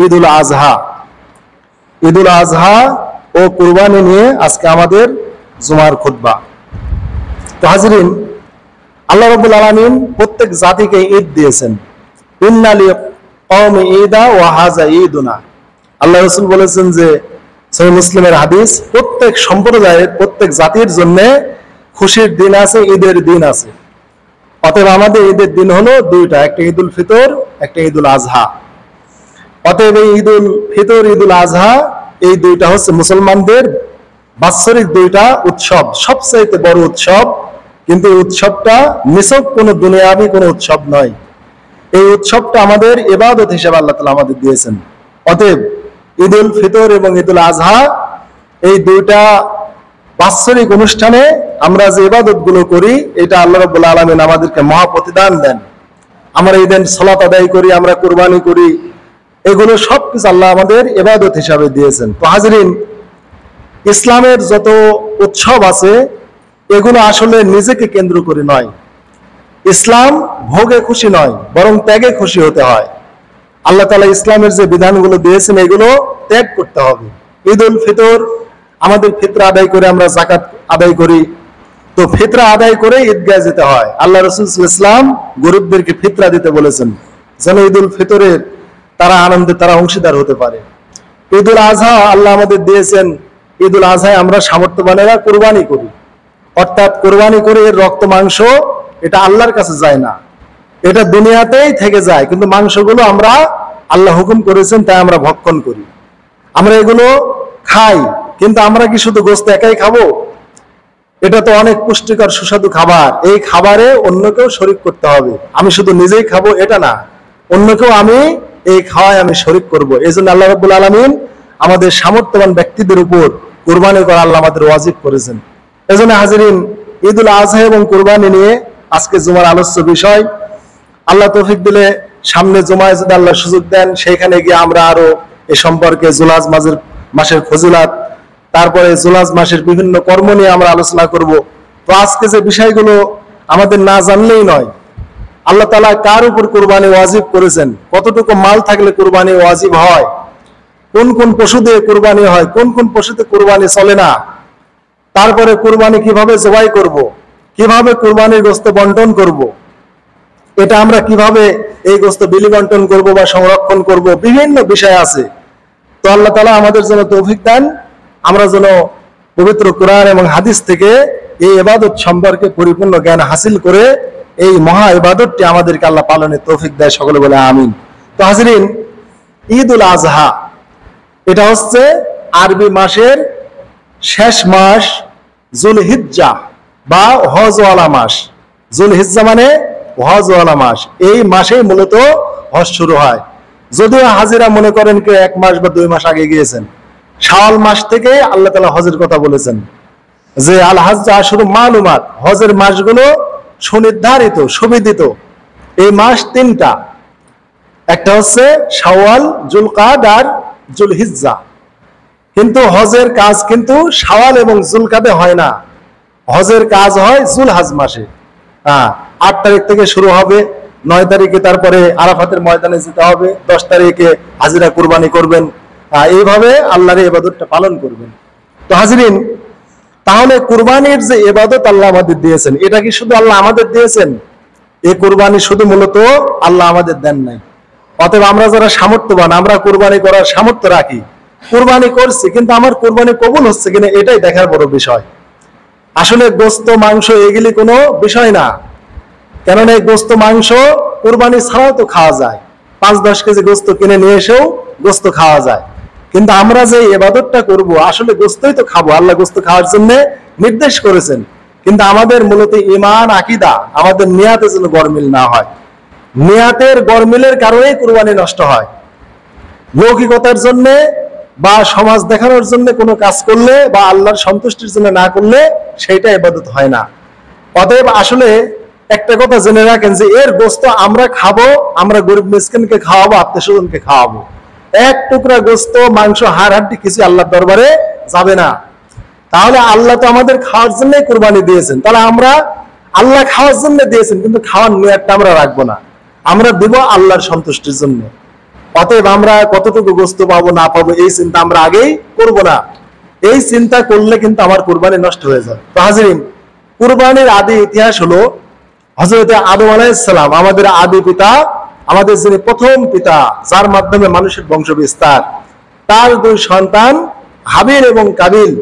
ঈদুল আজহা। ঈদুল আজহা ও কুরবানি নিয়ে আজকে আমাদের জুমার খুতবা। তো হাজিরিন, আল্লাহ রাব্বুল আলামিন প্রত্যেক জাতিকে ঈদ দিয়েছেন। ইন্না লিকওমি ঈদা ওয়া হাযা ঈদুনা। আল্লাহ রাসূল বলেছেন যে সহিহ মুসলিমের হাদিস, প্রত্যেক সম্প্রদায়ের প্রত্যেক জাতির জন্য খুশির দিন আছে, ঈদের দিন আছে। অতএব আমাদের ঈদের দিন হলো দুইটা, একটা ঈদুল ফিতর, একটা ঈদুল আজহা। অতএব এই ঈদুল ফিতর, ঈদুল আজহা, এই দুইটা হচ্ছে মুসলমানদের বাৎসরিক দুইটা উৎসব, সবচাইতে বড় উৎসব। কিন্তু এই উৎসবটা নিছক কোনো দুনিয়াবি কোনো উৎসব নয়। এই উৎসবটা আমাদের ইবাদত হিসেবে আল্লাহ তাআলা আমাদের দিয়েছেন। অতএব ঈদুল ফিতর এবং ঈদুল আজহা, এই দুইটা বাৎসরিক অনুষ্ঠানে আমরা যে ইবাদত গুলো করি, এটা আল্লাহ রাব্বুল আলামিন আমাদেরকে মহা প্রতিদান দেন। আমরা ঈদের সালাত আদায় করি, আমরা কুরবানি করি, এগুলো সবকিছু আল্লাহ আমাদের ইবাদত হিসাবে দিয়েছেন। তো হাজিরিন, ইসলামের যত উৎসব আছে এগুলো আসলে নিজেকে কেন্দ্র করে নয়। ইসলাম ভোগে খুশি নয়, বরং ত্যাগে খুশি হতে হয়। আল্লাহ তাআলা ইসলামের যে বিধানগুলো দিয়েছেন এগুলো ত্যাগ করতে হবে। ঈদুল ফিতর, আমাদের ফিতরা আদায় করে আমরা যাকাত আদায় করি। তো ফিতরা আদায় করে ঈদগাহে যেতে হয়। আল্লাহ রাসূল সাল্লাল্লাহু আলাইহি ওয়াসাল্লাম গরিবদেরকে ফিতরা দিতে বলেছেন, যেন ঈদুল ফিতরের তারা আনন্দে তারা অংশীদার হতে পারে। ঈদুল আজহা আল্লাহ আমাদের দিয়েছেন, ঈদুল আজহায় আমরা সামর্থ্যবানেরা কুরবানি করি। অর্থাৎ কুরবানি করে এর রক্ত মাংস এটা আল্লাহর কাছে যায় না, এটা দুনিয়াতেই থেকে যায়। কিন্তু মাংসগুলো আমরা, আল্লাহ হুকুম করেছেন তাই আমরা ভক্ষণ করি, আমরা এগুলো খাই। কিন্তু আমরা কি শুধু গোশত একাই খাবো? এটা তো অনেক পুষ্টিকর সুস্বাদু খাবার। এই খাবারে অন্যকেও শরীক করতে হবে। আমি শুধু নিজেই খাবো এটা না, অন্যকেও আমি এই খাওয়ায় আমি শরীক করব। এই জন্য আল্লাহ রাব্বুল আলামিন আমাদের সামর্থ্যবান ব্যক্তিদের উপর কুরবানি করা আল্লাহ আমাদের ওয়াজিব করেছেন। এই জন্য হাজিরিন, ঈদুল আজহা এবং কুরবানি নিয়ে আজকে জুমার আলোচ্য বিষয়। আল্লাহ তৌফিক দিলে সামনে জুমায় যদি আল্লাহ সুযোগ দেন, সেইখানে গিয়ে আমরা আরো এ সম্পর্কে জুলহজ মাসের ফজিলত, তারপরে জুলহজ মাসের বিভিন্ন কর্ম নিয়ে আমরা আলোচনা করব। তো আজকে যে বিষয়গুলো আমাদের না জানলেই নয়, আল্লাহ তাআলা কার উপর কুরবানি ওয়াজিব করেছেন, কতটুকু মাল থাকলে কুরবানি ওয়াজিব হয়, কোন কোন পশু দিয়ে কুরবানি হয়, কোন কোন পশুতে কুরবানি চলে না, তারপরে কুরবানি কিভাবে জবাই করব, কিভাবে কুরবানির গোশত বন্টন করব, এটা আমরা কিভাবে এই গোশত বিলি বন্টন করব বা সংরক্ষণ করব, বিভিন্ন বিষয় আছে। তো আল্লাহ তাআলা আমাদের জন্য তৌফিক দেন, আমরা যেন পবিত্র কোরআন এবং হাদিস থেকে এই ইবাদত সম্পর্কে পরিপূর্ণ জ্ঞান হাসিল করে এই মহা ইবাদতটি আমাদেরকে আল্লাহ পালনের তৌফিক দেয়। সকলে বলে আমিন। তো হাজিরিন, ঈদুল আজহা এটা হচ্ছে আরবি মাসের শেষ মাস, জুলহিজ্জা বা হজওয়ালা মাস। জুলহিজ্জা মানে হজওয়ালা মাস। এই মাসেই মূলত হজ শুরু হয়। যদিও হাজিরা মনে করেন কি 1 মাস বা 2 মাস আগে গিয়েছেন, শাওয়াল মাস থেকে আল্লাহ তাআলা হজের কথা বলেছেন যে আল হজ্জ আশহুর মালুমাত, হজের মাসগুলো সুনির্ধারিত, সুবিদিত। এই মাস 3টা, একটা হচ্ছে শাওয়াল, জুলকাদ আর জুলহিজ্জা। কিন্তু হজের কাজ কিন্তু শাওয়াল এবং জুলকাদে হয় না, হজের কাজ হয় জুলহজ মাসে। 8 তারিখ থেকে শুরু হবে, 9 তারিখে তারপরে আরাফাতের ময়দানে যেতে হবে, 10 তারিখে হাজিরা কুরবানি করবেন। এইভাবে আল্লাহর ইবাদতটা পালন করবেন। তো হাজিরিন, তাহলে কুরবানির যে ইবাদত আল্লাহ আমাদের দিয়েছেন, এটা কি শুধু আল্লাহ আমাদের দিয়েছেন? এই কুরবানি শুধু মূলত আল্লাহ আমাদের দেন নাই। অতএব আমরা যারা সামর্থ্যবান, আমরা কুরবানি করার সামর্থ্য রাখি, কুরবানি করছি, কিন্তু আমার কুরবানি কবুল হচ্ছে কিনা এটাই দেখার বড় বিষয়। আসলে গোশত মাংস এগুলি কোনো বিষয় না, কেননা এই গোশত মাংস কুরবানি ছাড়াও তো খাওয়া যায়। 5-10 কেজি গোশত কিনে নিয়ে এসেও গোশত খাওয়া যায়। কিন্তু আমরা যে ইবাদতটা করব, আসলে গোশতই তো খাবো, আল্লাহ গোশত খাওয়ার জন্য নির্দেশ করেছেন। কিন্তু আমাদের মূলত ঈমান, আকীদা, আমাদের নিয়াতে যেন গরমিল না হয়। নিয়াতের গরমিলের কারণেই কুরবানি নষ্ট হয়। লৌকিকতার জন্য বা সমাজ দেখানোর জন্য কোনো কাজ করলে বা আল্লাহর সন্তুষ্টির জন্য না করলে সেইটা ইবাদত হয় না। অতএব আসলে একটা কথা জেনে রাখেন যে এর গোশত আমরা খাবো, আমরা গরিব মিসকিনকে খাওয়াবো, আত্মীয়স্বজনকে খাওয়াবো। 1 টুকরা গোশত, মাংস, হাড় হাড্ডি কিছু আল্লাহর দরবারে যাবে না। তাহলে আল্লাহ তো আমাদের খাওয়ার জন্যই কুরবানি দিয়েছেন, তাহলে আমরা আল্লাহ খাওয়ার জন্য দিয়েছেন, কিন্তু খাওয়ার নিয়তটা আমরা রাখবো না, আমরা দিব আল্লাহর সন্তুষ্টির জন্য। অতএব আমরা কতটুকু গোস্ত পাবো না পাবো এই চিন্তা আমরা আগেই করব না। এই চিন্তা করলে কিন্তু আমার কুরবানি নষ্ট হয়ে যায়। তো হাজিরিন, কুরবানির আদি ইতিহাস হলো হযরত আদম আলাইহিস সালাম, আমাদের আদি পিতা, আমাদের যিনি প্রথম পিতা, যার মাধ্যমে মানুষের বংশ বিস্তার, তার দুই সন্তান হাবিল এবং কাবিল,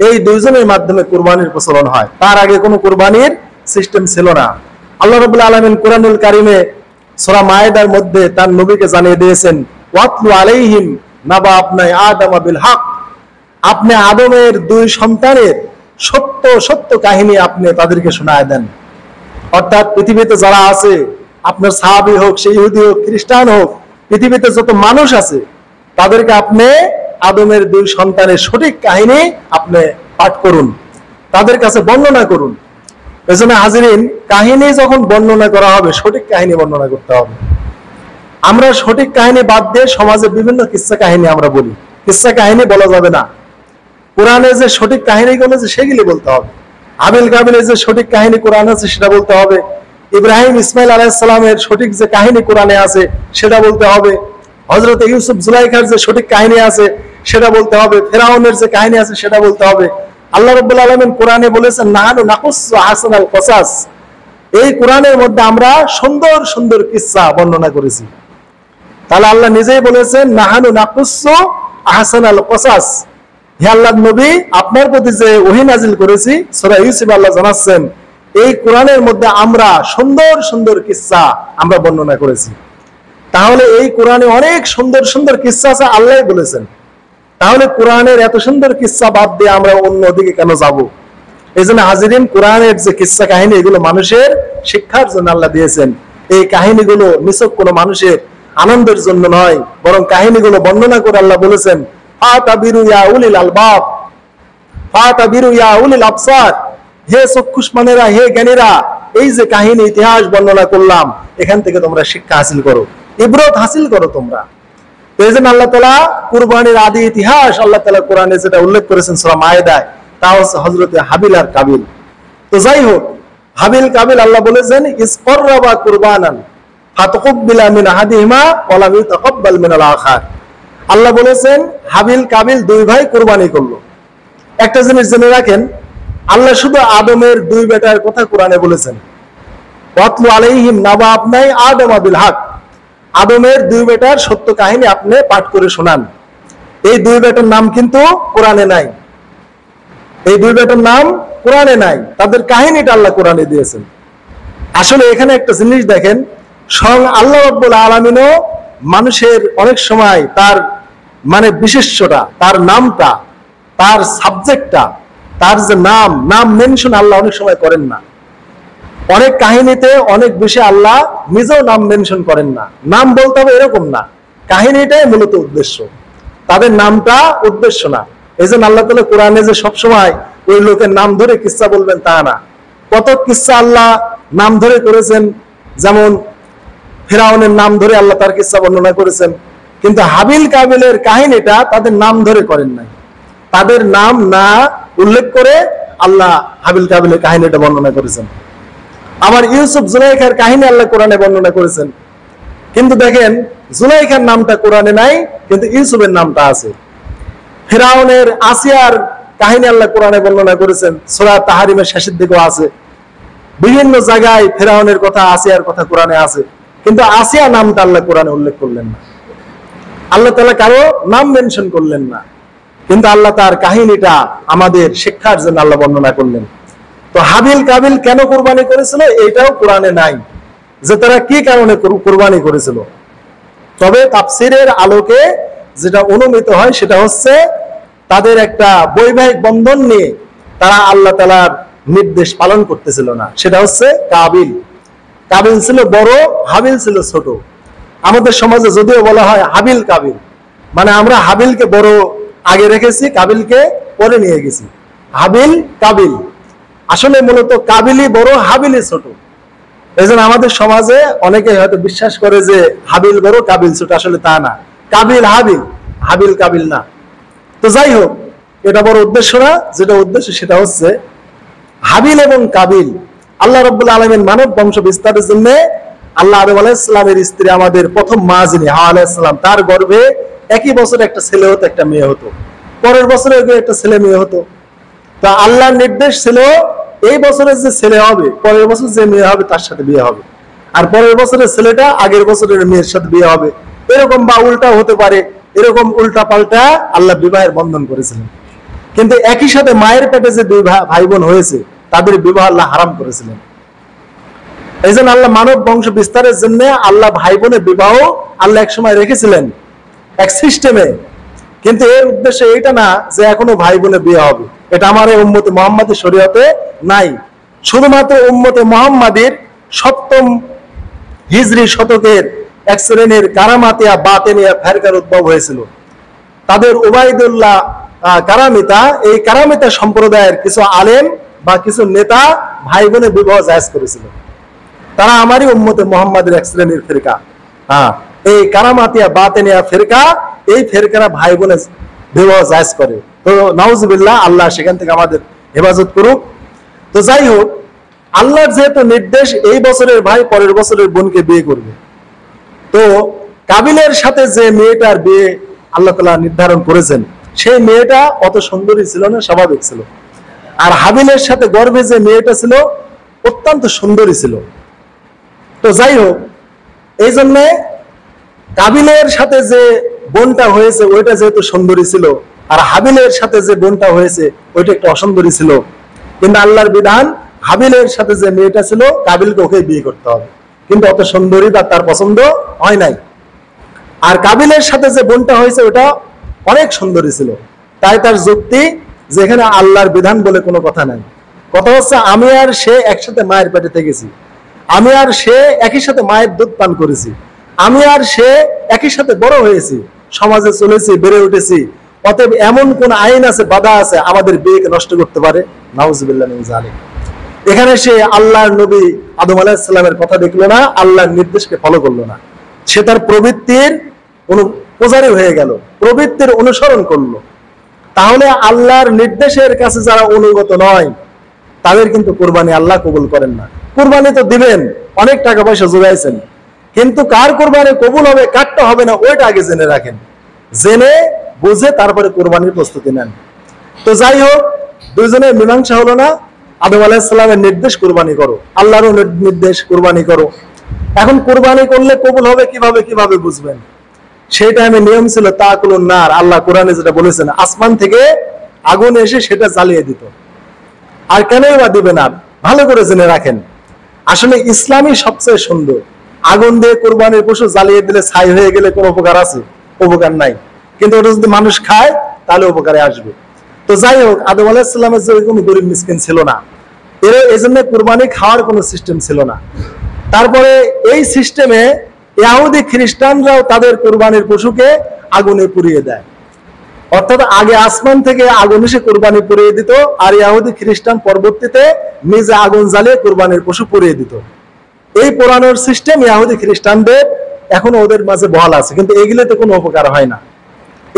এই দুইজনের মাধ্যমে কুরবানির প্রচলন হয়। তার আগে কোনো কুরবানির সিস্টেম ছিল না। আল্লাহ রাব্বুল আলামিন কুরআনুল কারীমে সূরা মায়েদার মধ্যে তার নবীকে জানিয়ে দিয়েছেন, ওয়াতলু আলাইহিম নাবা আবনাই আদম বিল হক, আপনি আদমের দুই সন্তানের সত্য সত্য কাহিনী আপনি তাদেরকে শোনায় দেন। অর্থাৎ পৃথিবীতে যারা আছে, আপনার সাহাবী হোক, সে ইহুদি হোক, খ্রিস্টান হোক, পৃথিবীতে যত মানুষ আছে তাদেরকে আপনি আদমের দুই সন্তানের সঠিক কাহিনী আপনি পাঠ করুন, তাদের কাছে বর্ণনা করুন। এজন্য হাজিরিন, কাহিনী যখন বর্ণনা করা হবে, সঠিক কাহিনী বর্ণনা করতে হবে। আমরা সঠিক কাহিনী বাদ দিয়ে সমাজে বিভিন্ন কিচ্ছা কাহিনী আমরা বলি, কিচ্ছা কাহিনী বলা যাবে না। কোরআনে যে সঠিক কাহিনীগুলো আছে সেগুলি বলতে হবে। হাবিল কাবিলের যে সঠিক কাহিনী কোরআনে আছে সেটা বলতে হবে। ইব্রাহিম ইসমাইল আলাইহিস সালামের সঠিক যে কাহিনী কোরআনে আছে সেটা বলতে হবে। হযরত ইউসুফ জুলাইখার যে সঠিক কাহিনী আছে সেটা বলতে হবে। ফেরাউনের যে কাহিনী আছে সেটা বলতে হবে। আল্লাহ রাব্বুল আলামিন কোরআনে বলেছেন, নাহানু নাকুসসু আহসানাল কসাস, এই কোরআনের মধ্যে আমরা সুন্দর সুন্দর কিসসা বর্ণনা করেছি। তাহলে আল্লাহ নিজেই বলেছেন, নাহানু নাকুসসু আহসানাল কসাস, হে আল্লাহর নবী, আপনার প্রতি যে ওহী নাজিল করেছি সূরা ইউসুফ আল্লাহ জানাচ্ছেন, এই কোরআনের মধ্যে আমরা সুন্দর সুন্দর কিসসা আমরা বর্ণনা করেছি। তাহলে এই কোরআনে অনেক সুন্দর সুন্দর কিসসা আছে, আল্লাহই বলেছেন। তাহলে কোরআনের এত সুন্দর কিসসা বাদ দিয়ে আমরা অন্যদিকে কেন যাব? এই জন্য হাজিরিন, কোরআনের যে কিসসা কাহিনী, এগুলো মানুষের শিক্ষার জন্য আল্লাহ দিয়েছেন। এই কাহিনীগুলো নিছক কোনো মানুষের আনন্দের জন্য নয়, বরং কাহিনীগুলো বর্ণনা করে আল্লাহ বলেছেন, ফাতাবিরু ইয়া উলিল আলবাব, ফাতাবিরু ইয়া উলিল আবসার, হে চক্ষুষ্মানেরা, হে জ্ঞানীরা, এই যে কাহিনী ইতিহাস বর্ণনা করলাম, এখান থেকে তোমরা শিক্ষা হাসিল করো, ইবরত হাসিল করো তোমরা। এই জন্য আল্লাহ তাআলা কুরবানির আদি ইতিহাস আল্লাহ তাআলা কোরআনে যেটা উল্লেখ করেছেন সূরা মায়েদায়, তা হচ্ছে হযরত হাবিল আর কাবিল। তো যাই হোক, হাবিল কাবিল আল্লাহ বলেছেন, ইসকররাবা কুরবানান ফাতাকাব্বালা মিন আহাদিহিমা ওয়া লাম ইউতাকাব্বাল মিনাল আখার। আল্লাহ বলেছেন হাবিল কাবিল দুই ভাই কুরবানি করলো। একটা জিনিস জেনে রাখেন, আল্লাহ শুধু আদমের দুই বেটার কথা কোরআনে বলেছেন, ওয়াতলু আলাইহিম নাবা আবনাই আদম বিল হক, আদমের দুই বেটার সত্য কাহিনী আপনি পাঠ করে শোনান। এই দুই বেটার নাম কিন্তু কোরআনে নাই, এই দুই বেটার নাম কোরআনে নাই, তাদের কাহিনীটা আল্লাহ কোরআনে দিয়েছেন। আসলে এখানে একটা জিনিস দেখেন, স্বয়ং আল্লাহ রাব্বুল আলামিনও মানুষের অনেক সময় তার মানে বিশেষ্যটা, তার নামটা, তার সাবজেক্টটা, তার যে নাম মেনশন আল্লাহ অনেক সময় করেন না। অনেক কাহিনীতে অনেক বিষয়ে আল্লাহ নিজেও নাম মেনশন করেন না। নাম বলতে হবে এরকম না, কাহিনীটাই মূলত উদ্দেশ্য, তাদের নামটা উদ্দেশ্য না। এই জন্য আল্লাহ তাআলা কোরআনে যে সবসময় ওই লোকের নাম ধরে কিসসা বলবেন তা না। কত কিসসা আল্লাহ নাম ধরে করেছেন, যেমন ফেরাউনের নাম ধরে আল্লাহ তার কিসসা বর্ণনা করেছেন, কিন্তু হাবিল কাবিলের কাহিনীটা তাদের নাম ধরে করেন নাই। তাদের নাম না উল্লেখ করে আল্লাহ হাবিল কাবিলের কাহিনীটা বর্ণনা করেছেন। আবার ইউসুফ জুলাইখার কাহিনী আল্লাহ কোরআনে বর্ণনা করেছেন, কিন্তু দেখেন জুলাইখার নামটা কোরআনে নাই, কিন্তু ইউসুফের নামটা আছে। ফেরাউনের আসিয়ার কাহিনী আল্লাহ কোরআনে বর্ণনা করেছেন, সূরা তাহরিমের শেষের দিকেও আছে। বিভিন্ন জায়গায় ফেরাউনের কথা, আসিয়ার কথা কোরআনে আছে, কিন্তু আসিয়া নামটা আল্লাহ কোরআনে উল্লেখ করলেন না। আল্লাহ তাআলা কারো নাম মেনশন করলেন না, কিন্তু আল্লাহ তার কাহিনীটা আমাদের শিক্ষার জন্য আল্লাহ বর্ণনা করলেন। তো হাবিল কাবিল কেন কুরবানি করেছিল এটাও কোরআনে নাই, যে তারা কি কারণে কুরবানি করেছিল। তবে তাফসীরের আলোকে যেটা অনুমিত হয় সেটা হচ্ছে, তাদের একটা বৈবাহিক বন্ধন নিয়ে তারা আল্লাহ তাআলার নির্দেশ পালন করতেছিল না। সেটা হচ্ছে কাবিল। কাবিল ছিল বড়, হাবিল ছিল ছোট। আমাদের সমাজে যদিও বলা হয় হাবিল কাবিল, মানে আমরা হাবিলকে বড় আগে রেখেছি, কাবিলকে পরে নিয়ে গেছি। হাবিল কাবিল, আসলে মূলত কাবিলই বড়, হাবিলই ছোট। এই জন্য আমাদের সমাজে অনেকে হয়তো বিশ্বাস করে যে হাবিল বড় কাবিল ছোট, আসলে তা না। কাবিল হাবিল, হাবিল কাবিল না। তো যাই হোক, এটা বড় উদ্দেশ্য না। যেটা উদ্দেশ্য সেটা হচ্ছে হাবিল এবং কাবিল, আল্লাহ রাব্বুল আলামিন মানব বংশ বিস্তারের জন্য আল্লাহ আদম আলাইহিস সালামের স্ত্রী আমাদের প্রথম মা যিনি হাওয়া আলাইহিস সালাম, তার গর্ভে একই বছরে একটা ছেলে হতো, একটা মেয়ে হতো, পরের বছরে একটা ছেলে মেয়ে হতো। তা আল্লাহর নির্দেশ ছিল এই বছরে যে ছেলে হবে পরের বছর যে মেয়ে হবে তার সাথে বিয়ে হবে, আর পরের বছরের ছেলেটা আগের বছরের মেয়ের সাথে বিয়ে হবে, এরকম বা উল্টা হতে পারে, এরকম উল্টা পাল্টা আল্লাহ বিবাহের বন্ধন করেছিলেন। কিন্তু একই সাথে মায়ের পেটে যে দুই ভাই বোন হয়েছে তাদের বিবাহ আল্লাহ হারাম করেছিলেন। এই জন্য আল্লাহ মানব বংশ বিস্তারের জন্য আল্লাহ ভাই বোনের বিবাহ আল্লাহ এক সময় রেখেছিলেন এক সিস্টেমে, কিন্তু এর উদ্দেশ্য এইটা না যে এখনো ভাই বোনের বিয়ে হবে। এটা আমার উম্মতে মুহাম্মাদের শরীয়তে নাই। শুধুমাত্র উম্মতে মুহাম্মাদের 7ম হিজরি শতকের এক শ্রেণীর কারামাতিয়া বাতেনিয়া ফেরকার উদ্ভব হয়েছিল। তাদের উবাইদুল্লাহ কারামিতা, এই কারামিতা সম্প্রদায়ের কিছু আলেম বা কিছু নেতা ভাই বোনের বিবাহ জায়েজ করেছিল। তারা আমারই উম্মতে মুহাম্মাদের এক শ্রেণীর ফিরকা। এই কারামাতিয়া বাতেনিয়া ফিরকা, এই ফিরকারা ভাই বোনের বিবাহ জায়েজ করে। তো নাউজুবিল্লাহ, আল্লাহ সেখান থেকে আমাদের হেফাজত করুক। তো যাই হোক, আল্লাহর যেহেতু নির্দেশ এই বছরের ভাই পরের বছরের বোনকে বিয়ে করবে, তো কাবিলের সাথে যে মেয়েটার বিয়ে আল্লাহ তাআলা নির্ধারণ করেছেন সেই মেয়েটা অত সুন্দরী ছিল না, স্বাভাবিক ছিল। আর হাবিলের সাথে গর্ভে যে মেয়েটা ছিল অত্যন্ত সুন্দরী ছিল। তো যাই হোক, এই জন্য কাবিলের সাথে যে বোনটা হয়েছে ওইটা যেহেতু সুন্দরী ছিল, আর হাবিলের সাথে যে বোনটা হয়েছে ওইটা একটু অসুন্দরী ছিল, কিন্তু আল্লাহর বিধান হাবিলের সাথে যে মেয়েটা ছিল কাবিলকে ওকে বিয়ে করতে হবে, কিন্তু অত সুন্দরী তার পছন্দ হয় নাই। আর কাবিলের সাথে যে বোনটা হয়েছে ওটা অনেক সুন্দরী ছিল, তাই তার যুক্তি যেখানে আল্লাহর বিধান বলে কোনো কথা নাই। কথা হচ্ছে আমি আর সে একসাথে মায়ের পেটে থেকেছি, আমি আর সে একই সাথে মায়ের দুধ পান করেছি, আমি আর সে একই সাথে বড় হয়েছি, সমাজে চলেছি, বেড়ে উঠেছি। অতএব এমন কোন আইন আছে, বাধা আছে আমাদের বিয়েকে নষ্ট করতে পারে? নাউজুবিল্লাহ মিন যালিক। এখানে সে আল্লাহর নবী আদম আলাইহিস সালামের কথা দেখলো না, আল্লাহর নির্দেশকে ফলো করলো না, সে তার প্রবৃত্তির পূজারী হয়ে গেল, প্রবৃত্তির অনুসরণ করলো। তাহলে আল্লাহর নির্দেশের কাছে যারা অনুগত নয় তাদের কিন্তু কুরবানি আল্লাহ কবুল করেন না। কুরবানি তো দিবেন, অনেক টাকা পয়সা জোগাইছেন, কিন্তু কার কুরবানি কবুল হবে কারটা হবে না ওইটা আগে জেনে রাখেন, জেনে বুঝে তারপরে কুরবানির প্রস্তুতি নেন। তো যাই হোক, দুইজনের মীমাংসা হলো না। আদম আলাইহিস সালামের নির্দেশ কুরবানি করো, আল্লাহরও নির্দেশ কুরবানি করো। এখন কুরবানি করলে কবুল হবে কিভাবে বুঝবেন? সেই টাইমে নিয়ম ছিল তাকুলুন নার, আল্লাহ কোরআনে যেটা বলেছেন আসমান থেকে আগুন এসে সেটা জ্বালিয়ে দিত। আর কেনই বা দিবে না, ভালো করে জেনে রাখেন। আসলে ইসলামই সবচেয়ে সুন্দর। আগুন দিয়ে কুরবানির পশু জ্বালিয়ে দিলে ছাই হয়ে গেলে কোনো উপকার আছে? উপকার নাই। কিন্তু ওটা যদি মানুষ খায় তাহলে উপকারে আসবে। তো যাই হোক, আদম আলাইহিস সালামের যে কোনো গরিব মিসকিন ছিল না, এই জন্য কুরবানি খাওয়ার কোনো সিস্টেম ছিল না। তারপরে এই সিস্টেমে ইহুদি খ্রিস্টানরাও তাদের কুরবানির পশুকে আগুনে পুড়িয়ে দেয়। অর্থাৎ আগে আসমান থেকে আগুন এসে কুরবানি পুড়িয়ে দিত, আর ইহুদি খ্রিস্টান পরবর্তীতে নিজে আগুন জ্বালিয়ে কুরবানির পশু পুড়িয়ে দিত। এই পোড়ানোর সিস্টেম ইহুদি খ্রিস্টানদের এখনো ওদের মাঝে বহাল আছে, কিন্তু এগুলোতে কোনো উপকার হয় না।